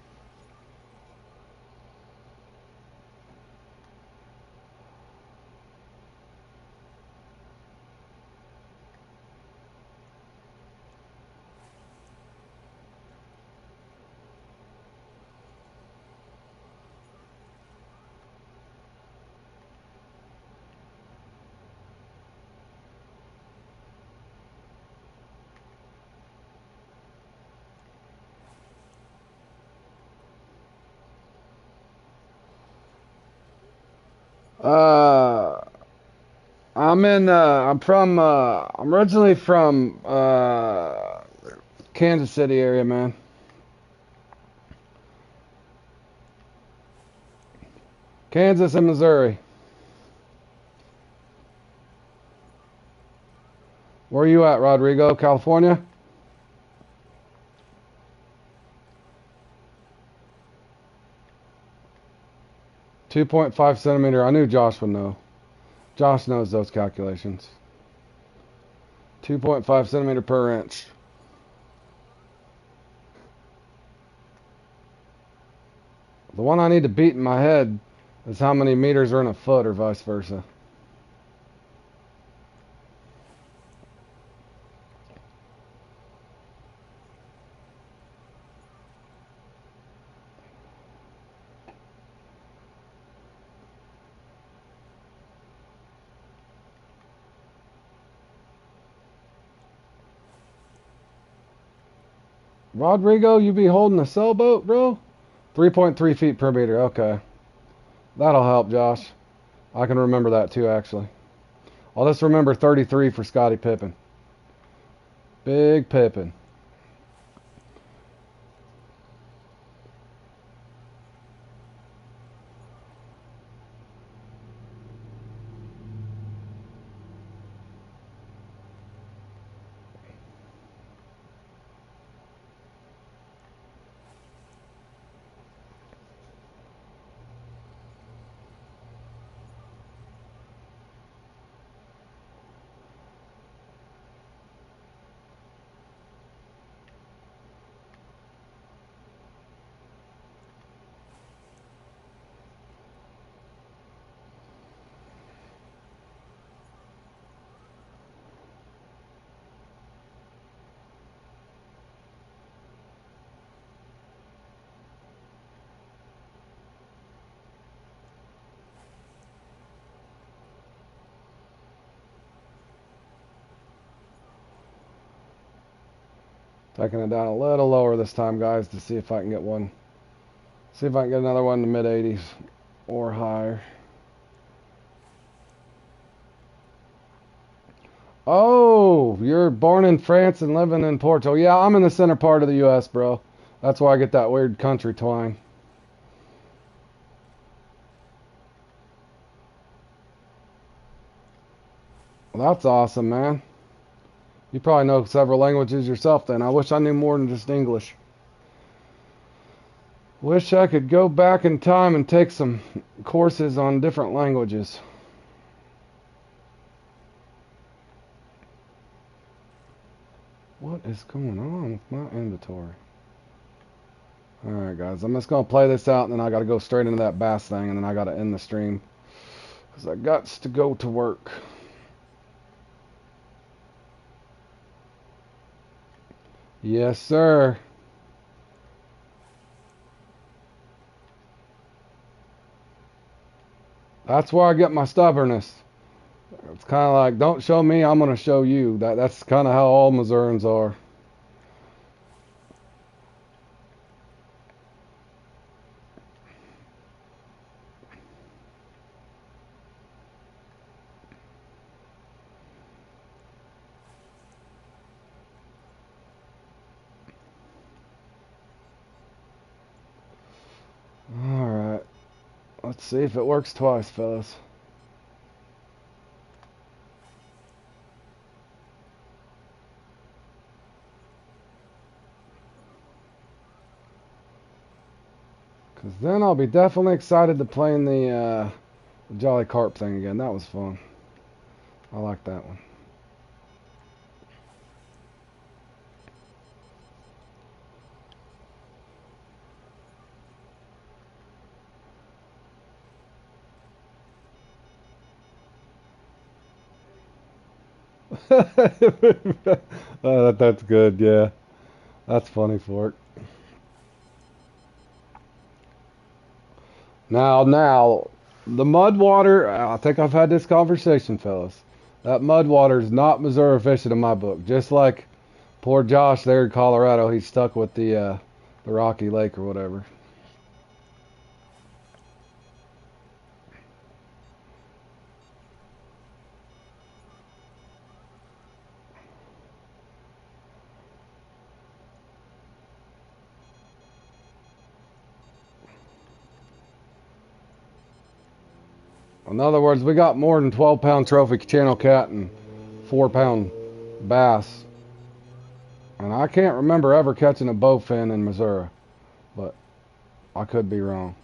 Uh, I'm originally from, Kansas City area, man. Kansas and Missouri. Where are you at, Rodrigo? California? 2.5 centimeter. I knew Josh would know. Josh knows those calculations. 2.5 centimeter per inch. The one I need to beat in my head is how many meters are in a foot, or vice versa. Rodrigo, you be holding a sailboat, bro? 3.3 feet per meter. Okay. That'll help, Josh. I can remember that too, actually. I'll just remember 33 for Scottie Pippen. Big Pippen. Taking it down a little lower this time, guys, to see if I can get one. See if I can get another one in the mid 80s or higher. Oh, you're born in France and living in Porto. Yeah, I'm in the center part of the U.S., bro. That's why I get that weird country twang. Well, that's awesome, man. You probably know several languages yourself then. I wish I knew more than just English. Wish I could go back in time and take some courses on different languages. What is going on with my inventory? Alright, guys. I'm just going to play this out, and then I got to go straight into that bass thing, and then I got to end the stream. Because I got to go to work. Yes, sir. That's where I get my stubbornness. It's kind of like, don't show me, I'm going to show you. That's kind of how all Missourians are. Alright. Let's see if it works twice, fellas. Because then I'll be definitely excited to play in the Jolly Carp thing again. That was fun. I like that one. That's good, yeah. That's funny, Fork. Now, the mud water, I think I've had this conversation, fellas. That mud water is not Missouri fishing in my book. Just like poor Josh there in Colorado, he's stuck with the Rocky Lake or whatever. In other words, we got more than 12-pound trophy channel cat and 4-pound bass. And I can't remember ever catching a bowfin in Missouri, but I could be wrong.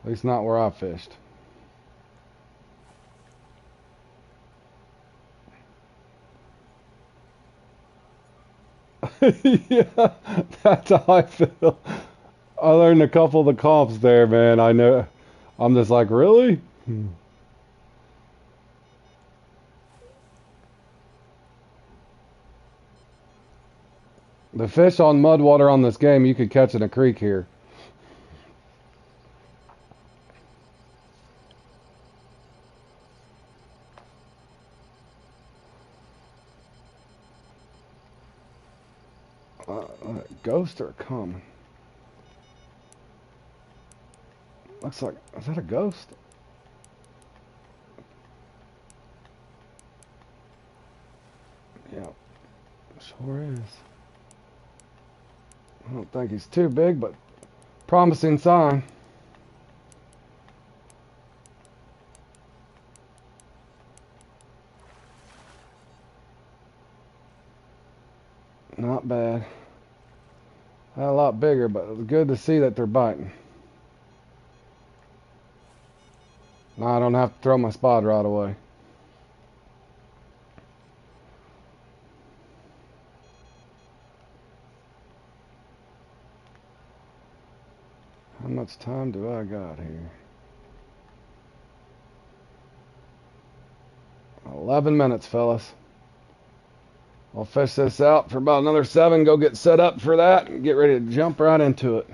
At least not where I fished. Yeah, that's how I feel. I learned a couple of the comps there, man. I know. I'm just like, really? The fish on mud water on this game, you could catch in a creek here. Ghost or common? Looks like, is that a ghost? Yeah, sure is. I don't think he's too big, but promising sign. Not bad. A lot bigger, but it's good to see that they're biting. Now I don't have to throw my spot rod away. How much time do I got here? 11 minutes, fellas. I'll fish this out for about another 7, go get set up for that, and get ready to jump right into it.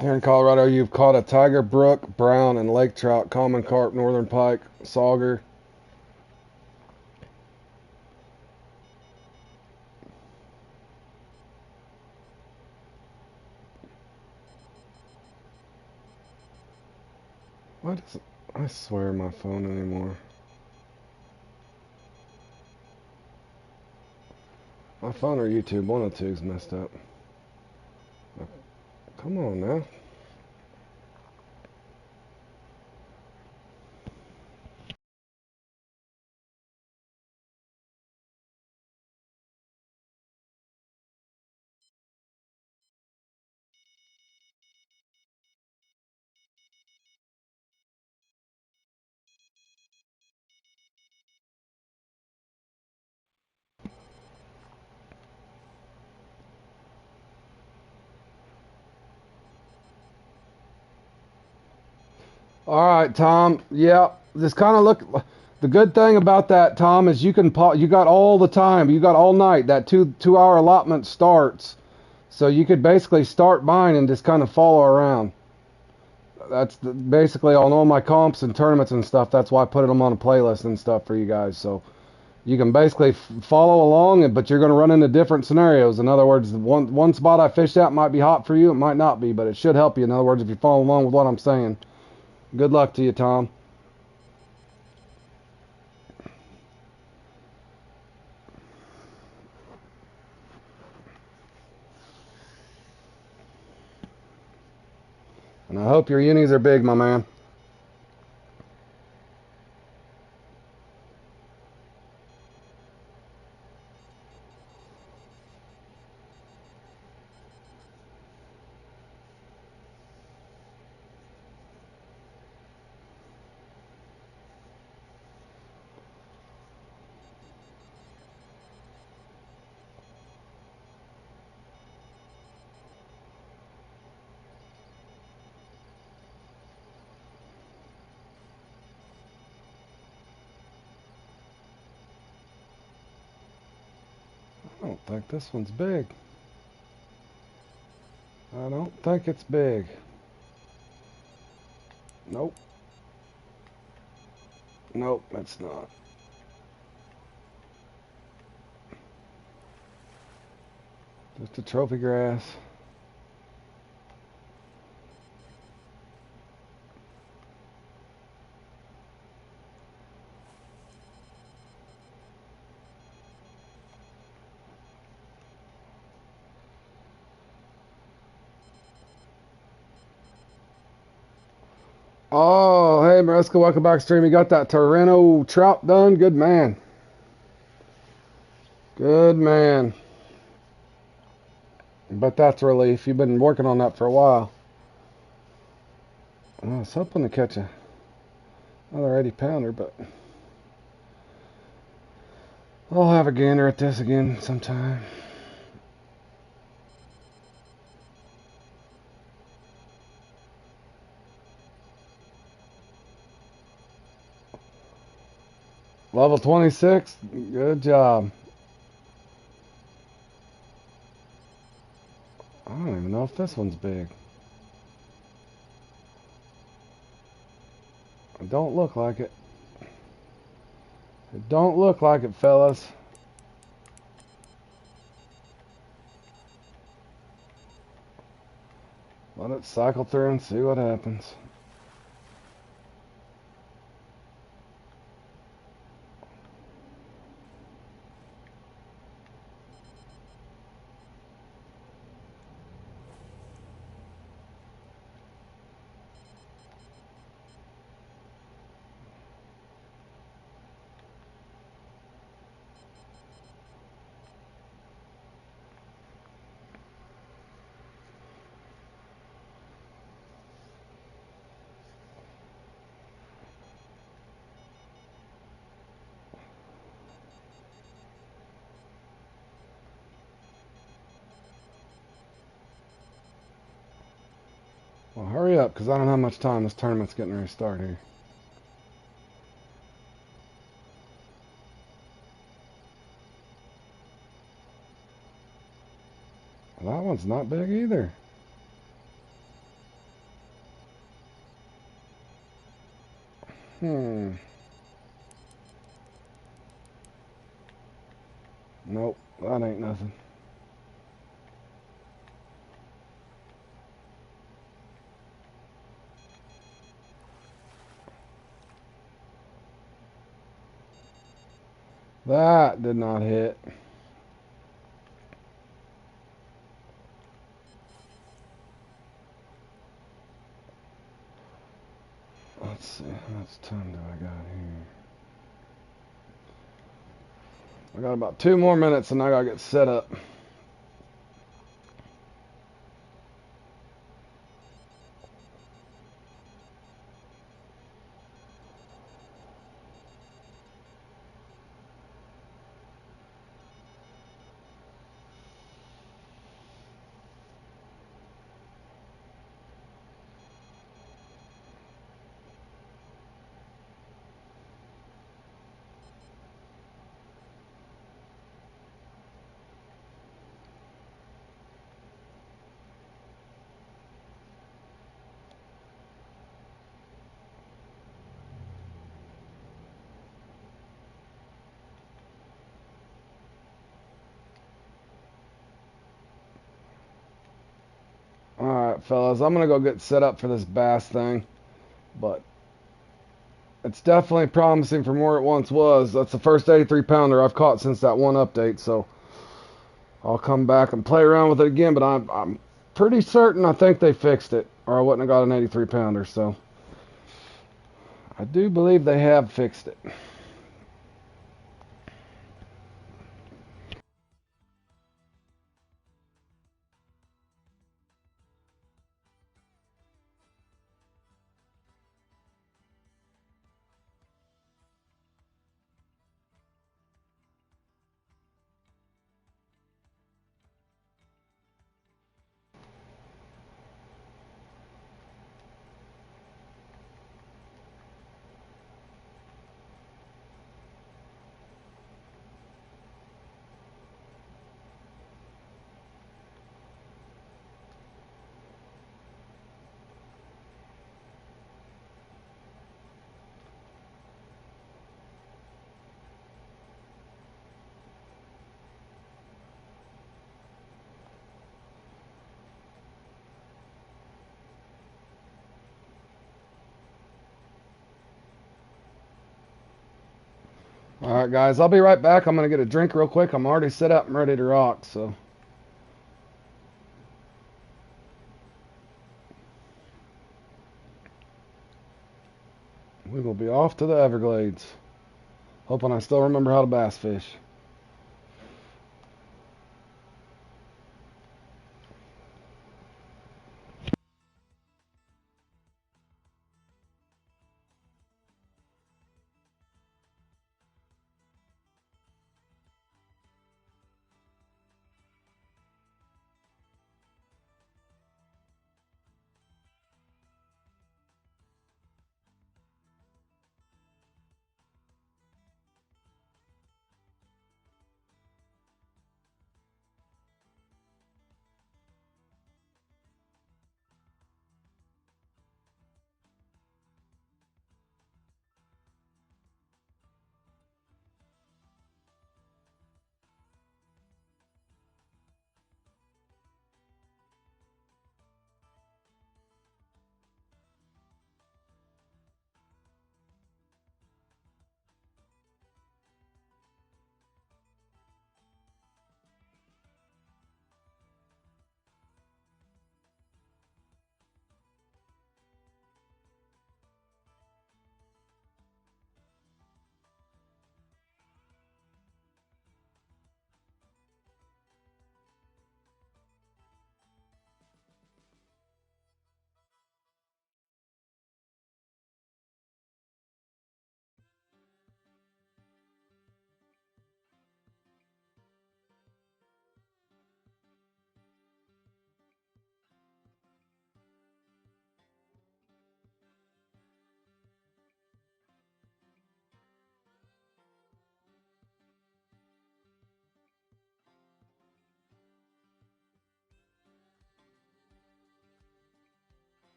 Here in Colorado, you've caught a tiger, brook, brown, and lake trout, common carp, northern pike, sauger. Why does it, I swear my phone anymore? My phone or YouTube, one of the two's messed up. Come on now. All right, Tom. Yeah, just kind of look. The good thing about that, Tom, is you can you got all the time. You got all night. That two-hour allotment starts, so you could basically start mine and just kind of follow around. That's basically on all my comps and tournaments and stuff. That's why I put them on a playlist and stuff for you guys. So you can basically follow along, but you're going to run into different scenarios. In other words, one spot I fished out might be hot for you. It might not be, but it should help you. In other words, if you follow along with what I'm saying. Good luck to you, Tom. And I hope your unis are big, my man. I don't think this one's big. I don't think it's big. Nope. Nope, it's not. Just a trophy grass. Oh, hey, Mariska, welcome back stream. You got that Torino trout done? Good man. Good man. But that's a relief. You've been working on that for a while. I was hoping to catch another 80 pounder, but I'll have a gander at this again sometime. Level 26. Good job. I don't even know if this one's big. It don't look like it. It don't look like it, fellas. Let it cycle through and see what happens. Well, hurry up, because I don't have much time. This tournament's getting ready to start here. Well, that one's not big either. Nope, that ain't nothing. That did not hit. Let's see, how much time do I got here? I got about 2 more minutes and I gotta get set up. Alright, fellas, I'm gonna go get set up for this bass thing. But it's definitely promising from where it once was. That's the first 83 pounder I've caught since that one update, so I'll come back and play around with it again, but I'm pretty certain I think they fixed it, or I wouldn't have got an 83 pounder, so I do believe they have fixed it. Alright guys, I'll be right back. I'm going to get a drink real quick. I'm already set up and ready to rock, so we will be off to the Everglades. Hoping I still remember how to bass fish.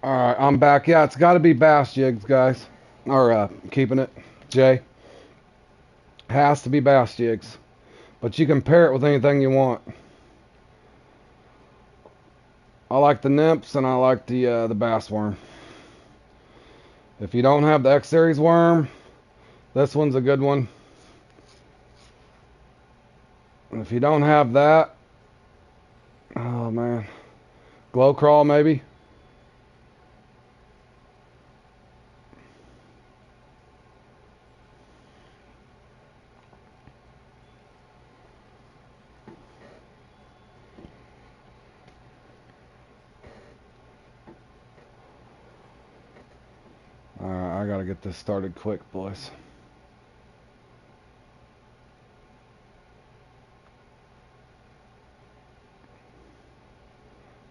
Alright, I'm back. Yeah, it's got to be bass jigs, guys. Or, keeping it. Jay. Has to be bass jigs. But you can pair it with anything you want. I like the nymphs and I like the bass worm. If you don't have the X Series worm, this one's a good one. And if you don't have that, oh man, glow crawl maybe. Alright, I gotta get this started quick, boys.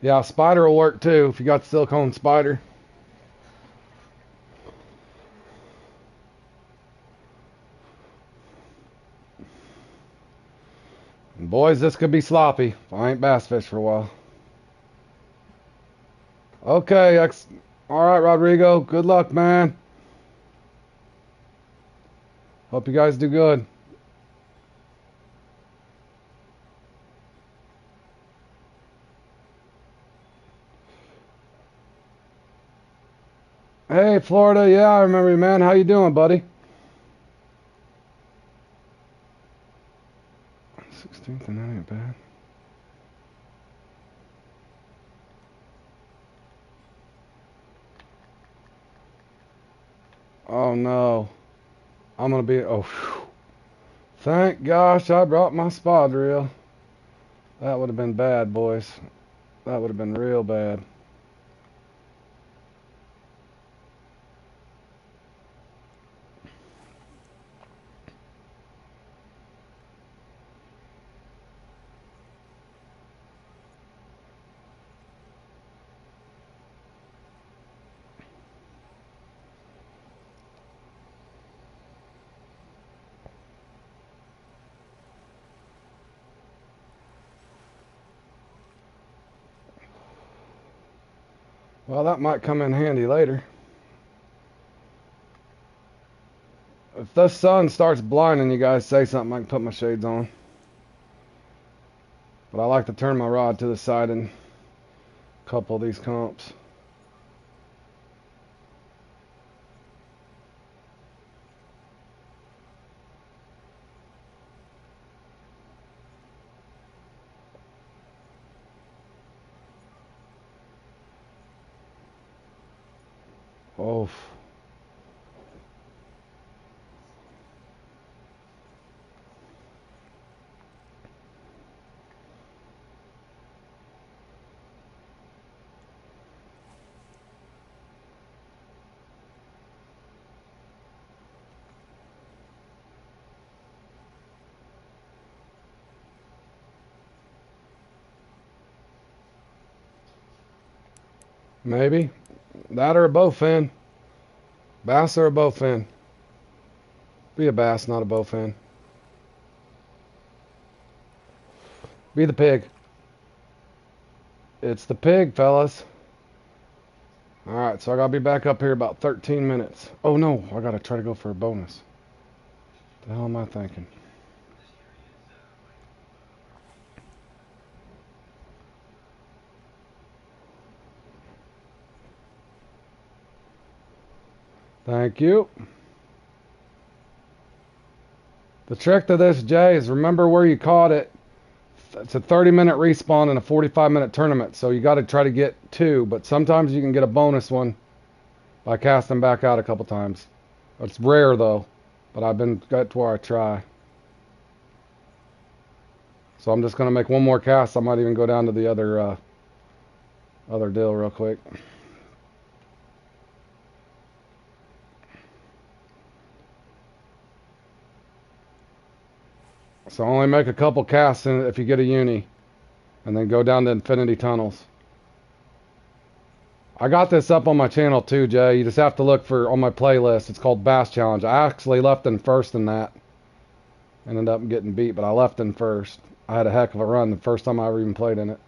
Yeah, spider will work too if you got the silicone spider. And boys, this could be sloppy if I ain't bass fish for a while. Okay, All right, Rodrigo. Good luck, man. Hope you guys do good. Hey, Florida. Yeah, I remember you, man. How you doing, buddy? 16th, and that ain't bad. Oh, no. I'm going to be... Oh, whew. Thank gosh I brought my spot reel. That would have been bad, boys. That would have been real bad. Well, that might come in handy later. If the sun starts blinding you guys, say something. I can put my shades on. But I like to turn my rod to the side and couple these comps. Oh. Maybe. That or a bowfin. Bass or a bowfin. Be a bass, not a bowfin. Be the pig. It's the pig, fellas. Alright, so I gotta be back up here about 13 minutes. Oh no, I gotta try to go for a bonus. What the hell am I thinking? Thank you. The trick to this, Jay, is remember where you caught it. It's a 30-minute respawn in a 45-minute tournament, so you got to try to get two, but sometimes you can get a bonus one by casting back out a couple times. It's rare, though, but I've been got to where I try. So I'm just going to make one more cast. I might even go down to the other deal real quick. So only make a couple casts in it if you get a uni, and then go down to Infinity Tunnels. I got this up on my channel too, Jay. You just have to look for on my playlist. It's called Bass Challenge. I actually left in first in that. Ended up getting beat, but I left in first. I had a heck of a run the first time I ever even played in it.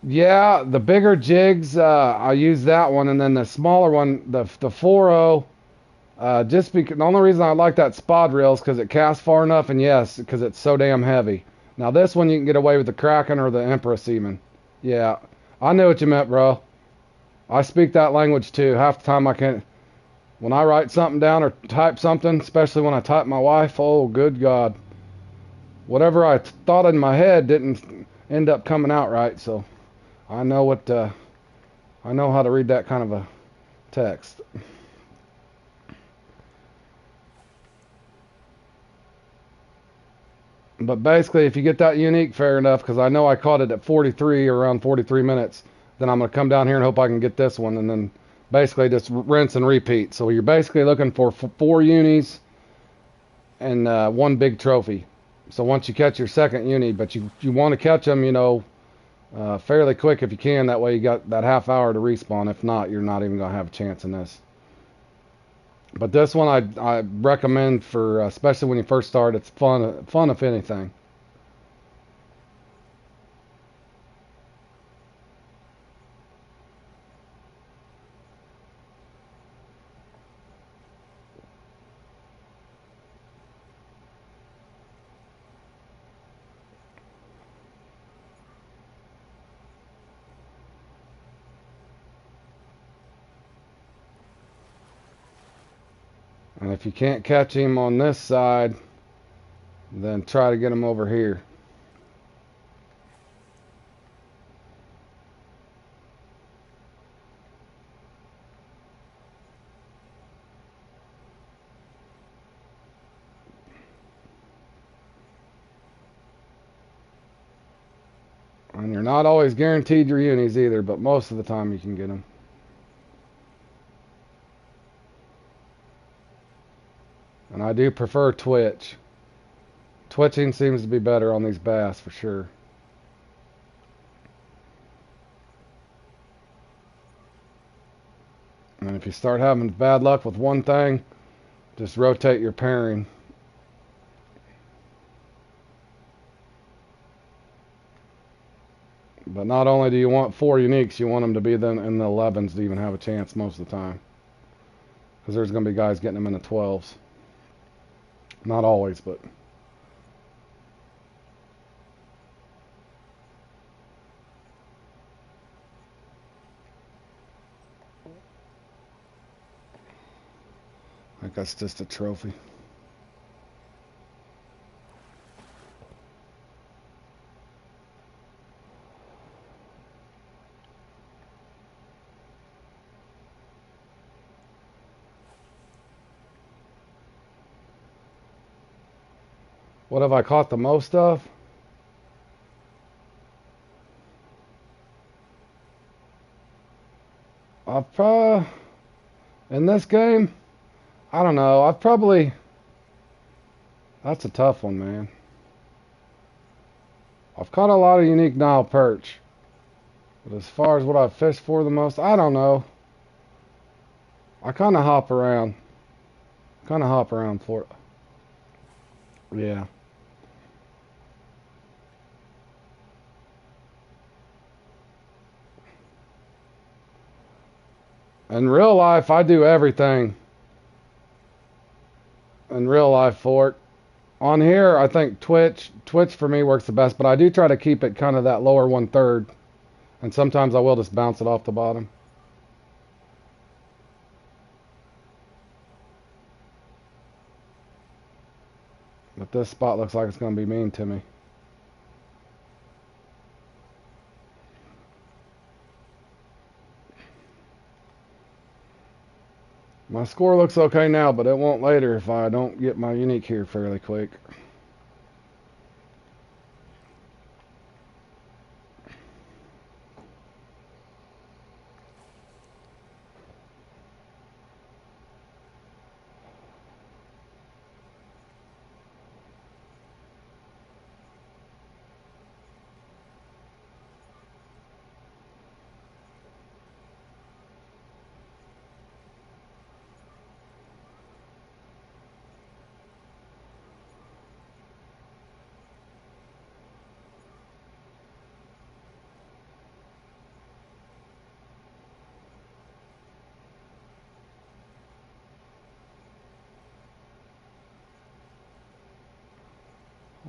Yeah, the bigger jigs, I use that one, and then the smaller one, the 4.0, just because the only reason I like that spod reel is because it casts far enough, and yes, because it's so damn heavy. Now this one you can get away with the Kraken or the Empress even. Yeah, I knew what you meant, bro. I speak that language too. Half the time I can't. When I write something down or type something, especially when I type my wife, oh good God, whatever I thought in my head didn't end up coming out right. So I know what I know how to read that kind of a text. But basically, if you get that unique, fair enough, because I know I caught it at 43, around 43 minutes. Then I'm going to come down here and hope I can get this one, and then basically just rinse and repeat. So you're basically looking for 4 unis and one big trophy. So once you catch your second uni, but you want to catch them, you know, fairly quick if you can. That way you got that half hour to respawn. If not, you're not even going to have a chance in this. But this one I recommend for, especially when you first start. It's fun if anything. And if you can't catch him on this side, then try to get him over here. And you're not always guaranteed your unis either, but most of the time you can get them. And I do prefer twitch. Twitching seems to be better on these bass for sure. And if you start having bad luck with one thing, just rotate your pairing. But not only do you want 4 uniques, you want them to be then in the 11s to even have a chance most of the time. Because there's going to be guys getting them in the 12s. Not always, but... I think that's just a trophy. What have I caught the most of? I've probably... In this game, I don't know. I've probably... That's a tough one, man. I've caught a lot of unique Nile perch. But as far as what I've fished for the most, I don't know. I kind of hop around. For it. Yeah. In real life, I do everything. In real life for it. On here, I think Twitch for me works the best, but I do try to keep it kind of that lower 1/3. And sometimes I will just bounce it off the bottom. But this spot looks like it's going to be mean to me. My score looks okay now, but it won't later if I don't get my unique here fairly quick.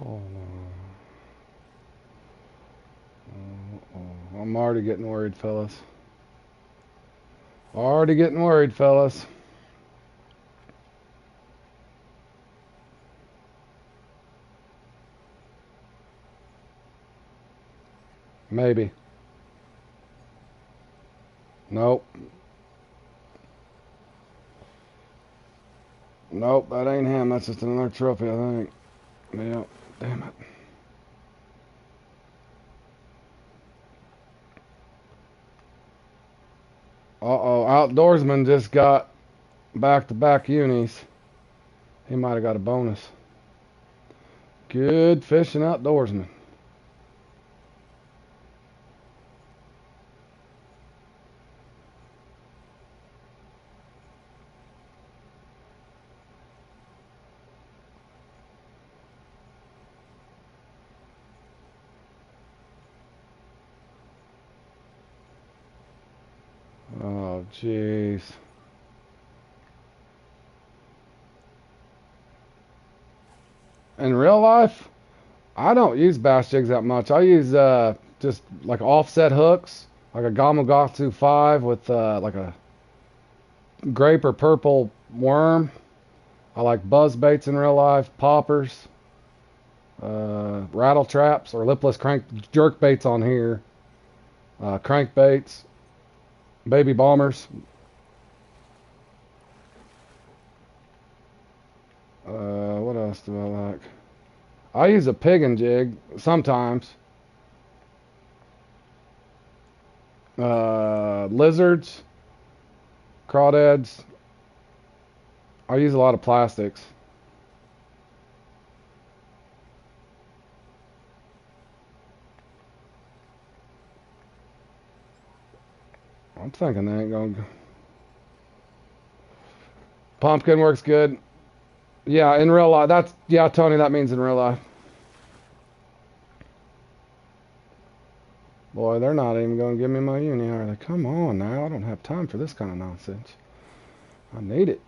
Oh no. I'm already getting worried, fellas. Already getting worried, fellas. Maybe. Nope. Nope, that ain't him. That's just another trophy, I think. Yeah, damn it. Uh-oh, Outdoorsman just got back-to-back unis. He might have got a bonus. Good fishing, Outdoorsman. Oh, jeez. In real life, I don't use bass jigs that much. I use just like offset hooks, like a Gamakatsu 5 with like a grape or purple worm, I like buzz baits in real life, poppers, rattle traps, or lipless crank jerk baits on here, crank baits, baby bombers. What else do I like? I use a pig and jig sometimes. Lizards, crawdads. I use a lot of plastics. I'm thinking they ain't gonna. Pumpkin works good. Yeah, in real life. Yeah, Tony. That means in real life. Boy, they're not even gonna give me my uni, are they? Come on now. I don't have time for this kind of nonsense. I need it.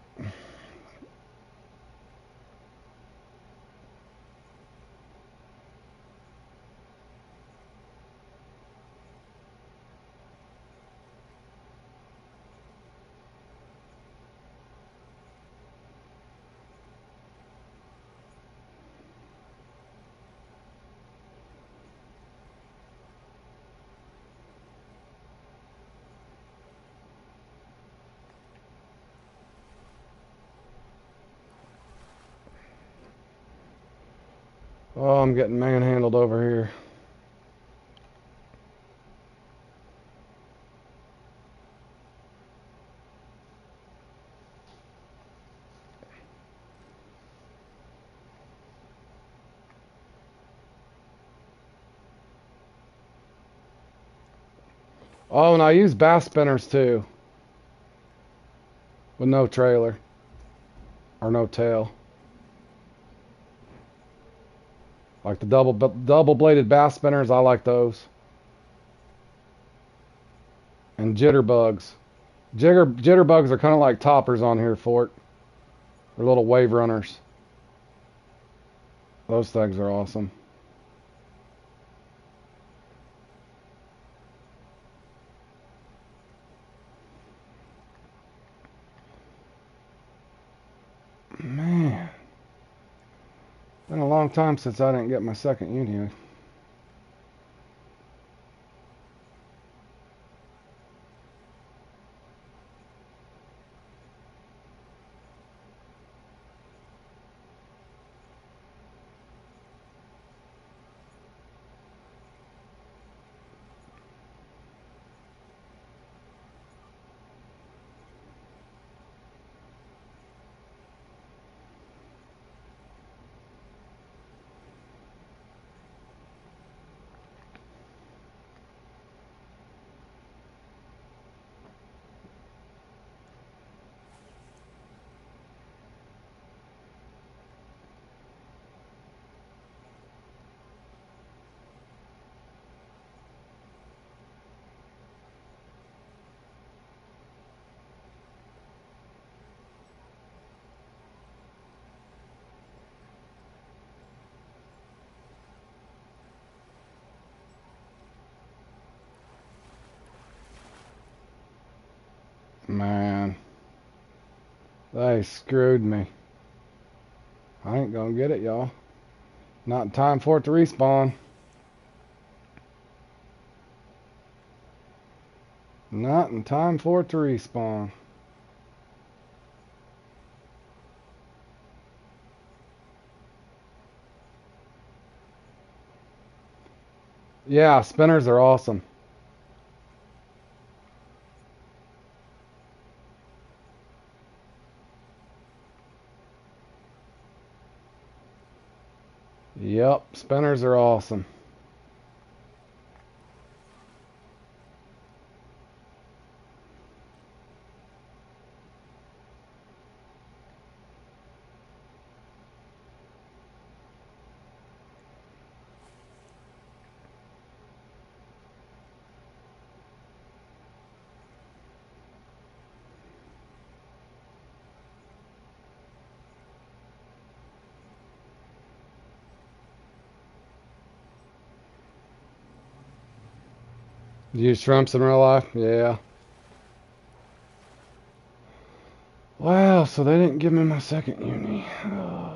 Oh, I'm getting manhandled over here. Oh, and I use bass spinners too, with no trailer or no tail. Like the double bladed bass spinners, I like those. And jitterbugs. Jitterbugs are kind of like toppers on here, Fort. They're little wave runners. Those things are awesome. Man, been a long time since I didn't get my second uni. Man, they screwed me. I ain't gonna get it, y'all. Not in time for it to respawn. Not in time for it to respawn. Yeah, spinners are awesome. Yep, spinners are awesome. You use shrimps in real life? Yeah. Wow. Oh, so they didn't give me my second uni. Oh.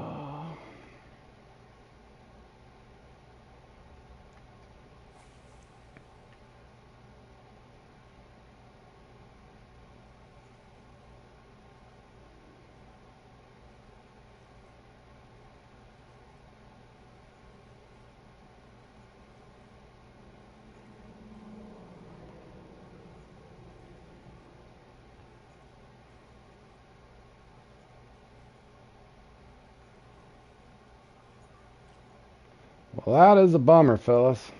Well, that is a bummer, fellas.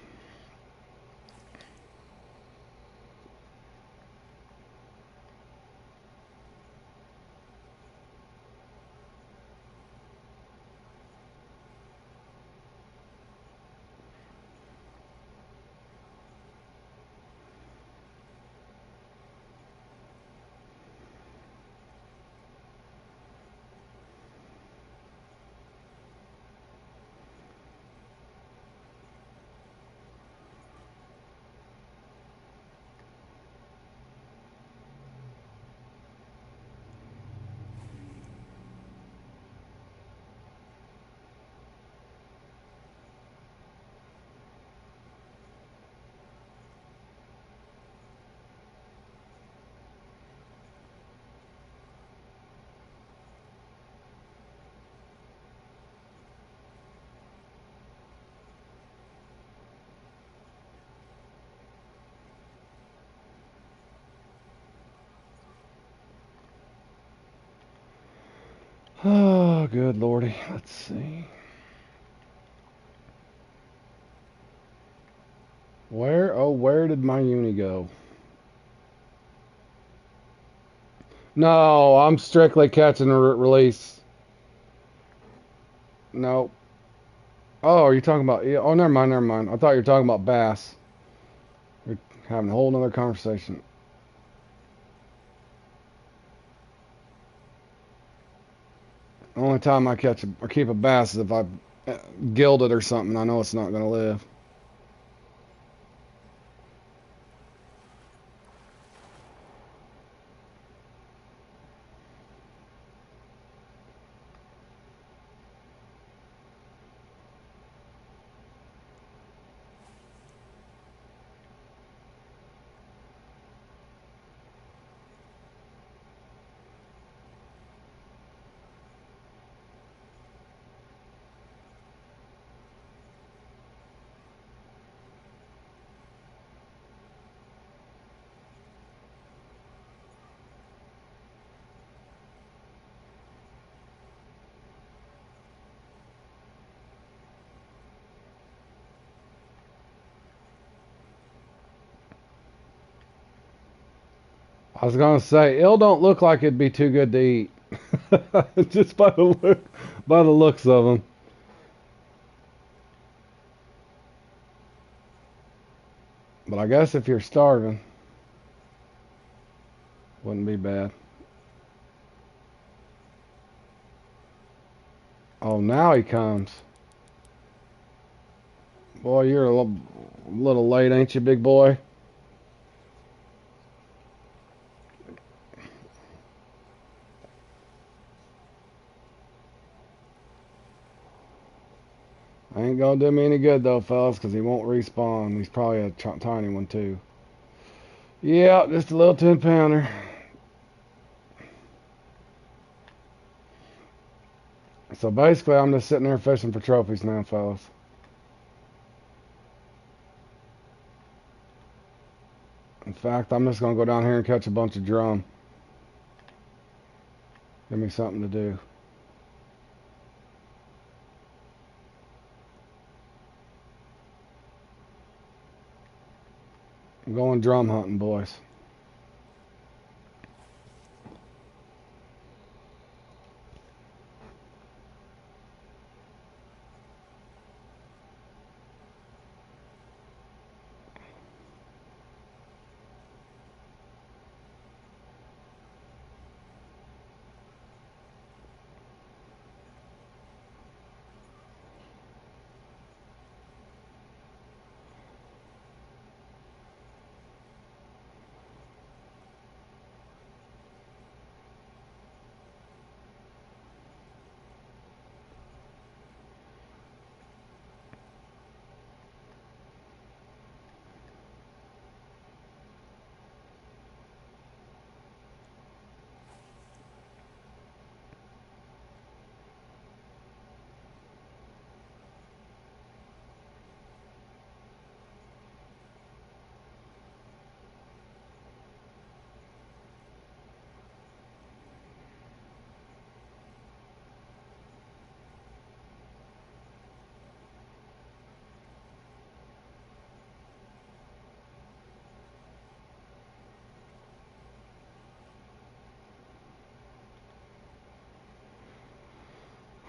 Oh, good lordy. Let's see. Where did my uni go? No, I'm strictly catch and release. No. Oh, are you talking about? Yeah, oh, never mind, never mind. I thought you were talking about bass. We're having a whole nother conversation. The only time I catch or keep a bass is if I gild it or something. I know it's not going to live. I was gonna say, ill don't look like it'd be too good to eat, just by the looks of them. But I guess if you're starving, wouldn't be bad. Oh, now he comes. Boy, you're a little late, ain't you, big boy? Ain't gonna do me any good though, fellas, because he won't respawn. He's probably a tiny one too. Yeah, just a little 10-pounder. So basically, I'm just sitting there fishing for trophies now, fellas. In fact, I'm just gonna go down here and catch a bunch of drum. Give me something to do. I'm going drum hunting, boys.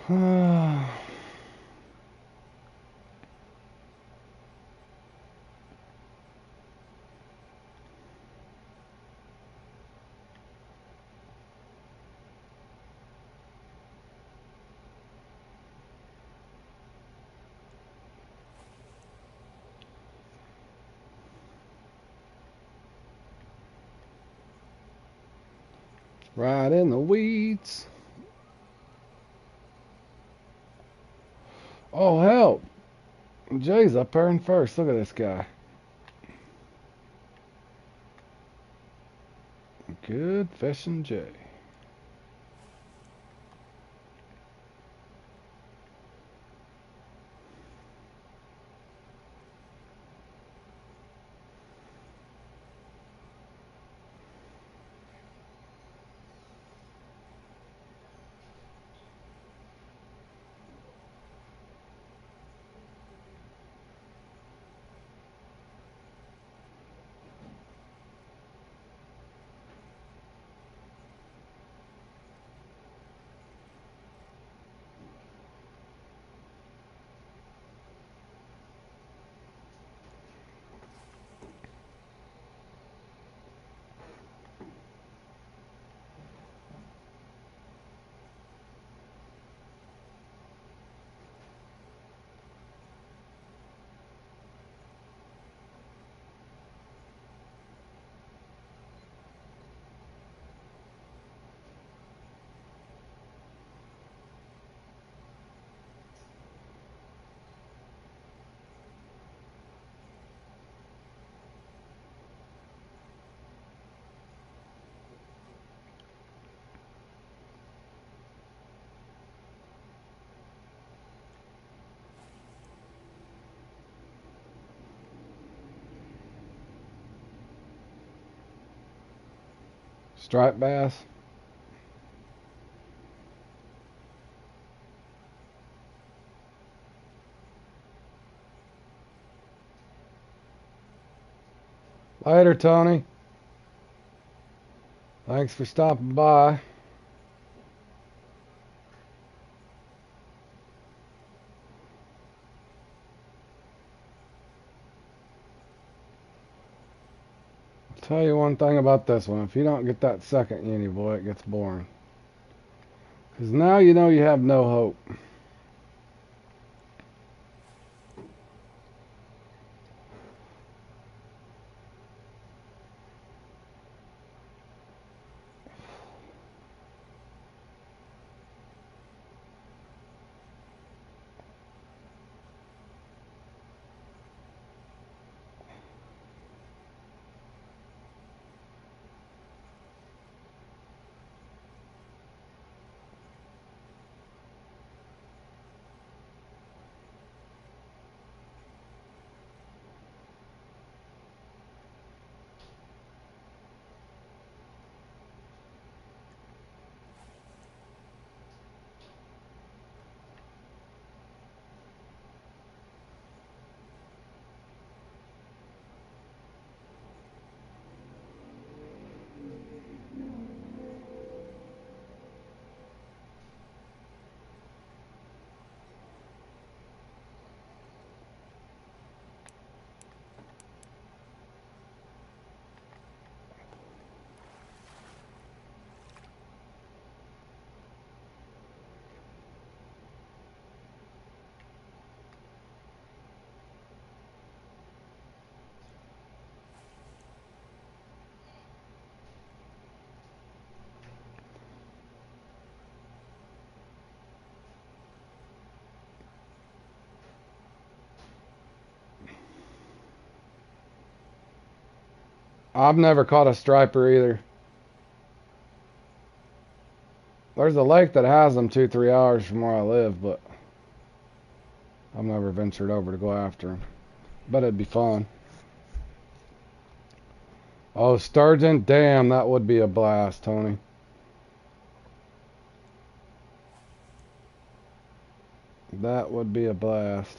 Right in the weeds. Oh, help. Jay's up there in first. Look at this guy. Good fishing, Jay. Striped bass. Later, Tony. Thanks for stopping by. I'll tell you one thing about this one. If you don't get that second uni, boy, it gets boring. Because now you know you have no hope. I've never caught a striper either. There's a lake that has them 2-3 hours from where I live, but I've never ventured over to go after them. But it'd be fun. Oh, sturgeon? Damn, that would be a blast, Tony. That would be a blast.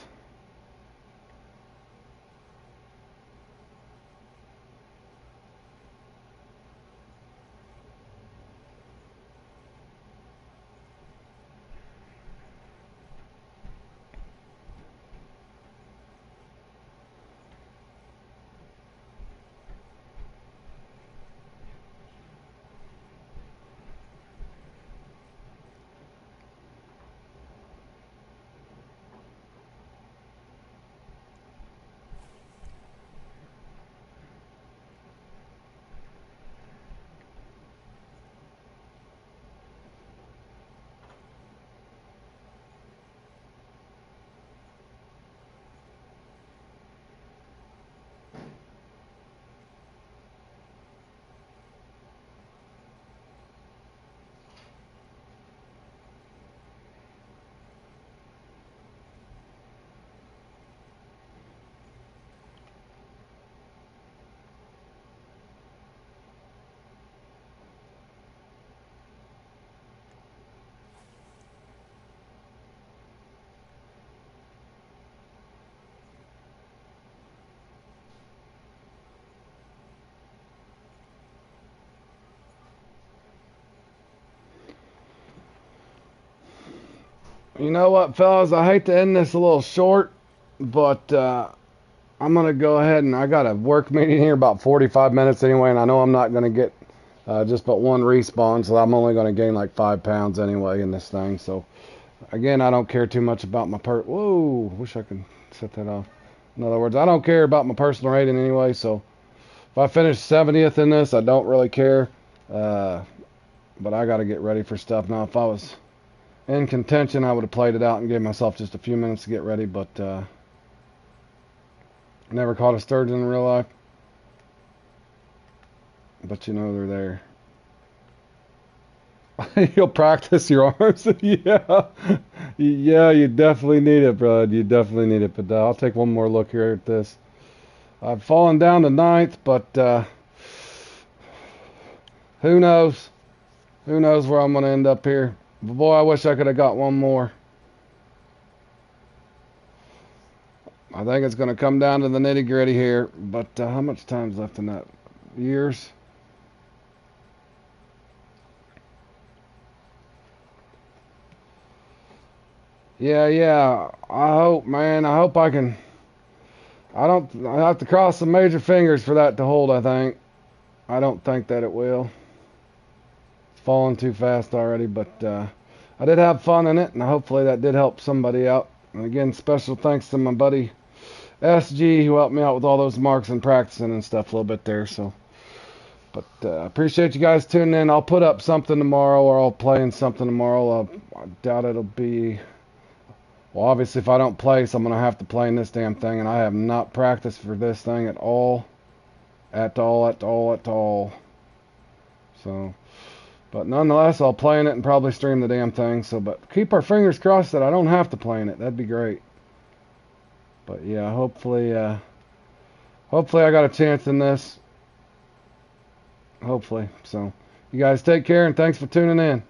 You know what, fellas? I hate to end this a little short, but I'm gonna go ahead and I got a work meeting here about 45 minutes anyway, and I know I'm not gonna get just but one respawn, so I'm only gonna gain like 5 pounds anyway in this thing. So again, I don't care too much about my Whoa! Wish I could set that off. In other words, I don't care about my personal rating anyway. So if I finish 70th in this, I don't really care. But I got to get ready for stuff now. If I was in contention, I would have played it out and gave myself just a few minutes to get ready, but never caught a sturgeon in real life. But you know they're there. You'll practice your arms. Yeah. Yeah, you definitely need it, bro. You definitely need it. But I'll take one more look here at this. I've fallen down to 9th, but who knows? Who knows where I'm going to end up here. But boy, I wish I could have got one more. I think it's going to come down to the nitty-gritty here. But how much time's left in that? Years? Yeah. I hope, man. I hope I can. I have to cross some major fingers for that to hold, I think. I don't think that it will. It's falling too fast already, but I did have fun in it, and hopefully that did help somebody out. And again, special thanks to my buddy SG who helped me out with all those marks and practicing and stuff a little bit there. So, but appreciate you guys tuning in. I'll put up something tomorrow, or I'll play in something tomorrow. I doubt it'll be. Well, obviously, if I don't place, I'm going to have to play in this damn thing, and I have not practiced for this thing at all. At all. So, but nonetheless, I'll play in it and probably stream the damn thing. So, but keep our fingers crossed that I don't have to play in it. That'd be great. But yeah, hopefully I got a chance in this. Hopefully. So, you guys take care, and thanks for tuning in.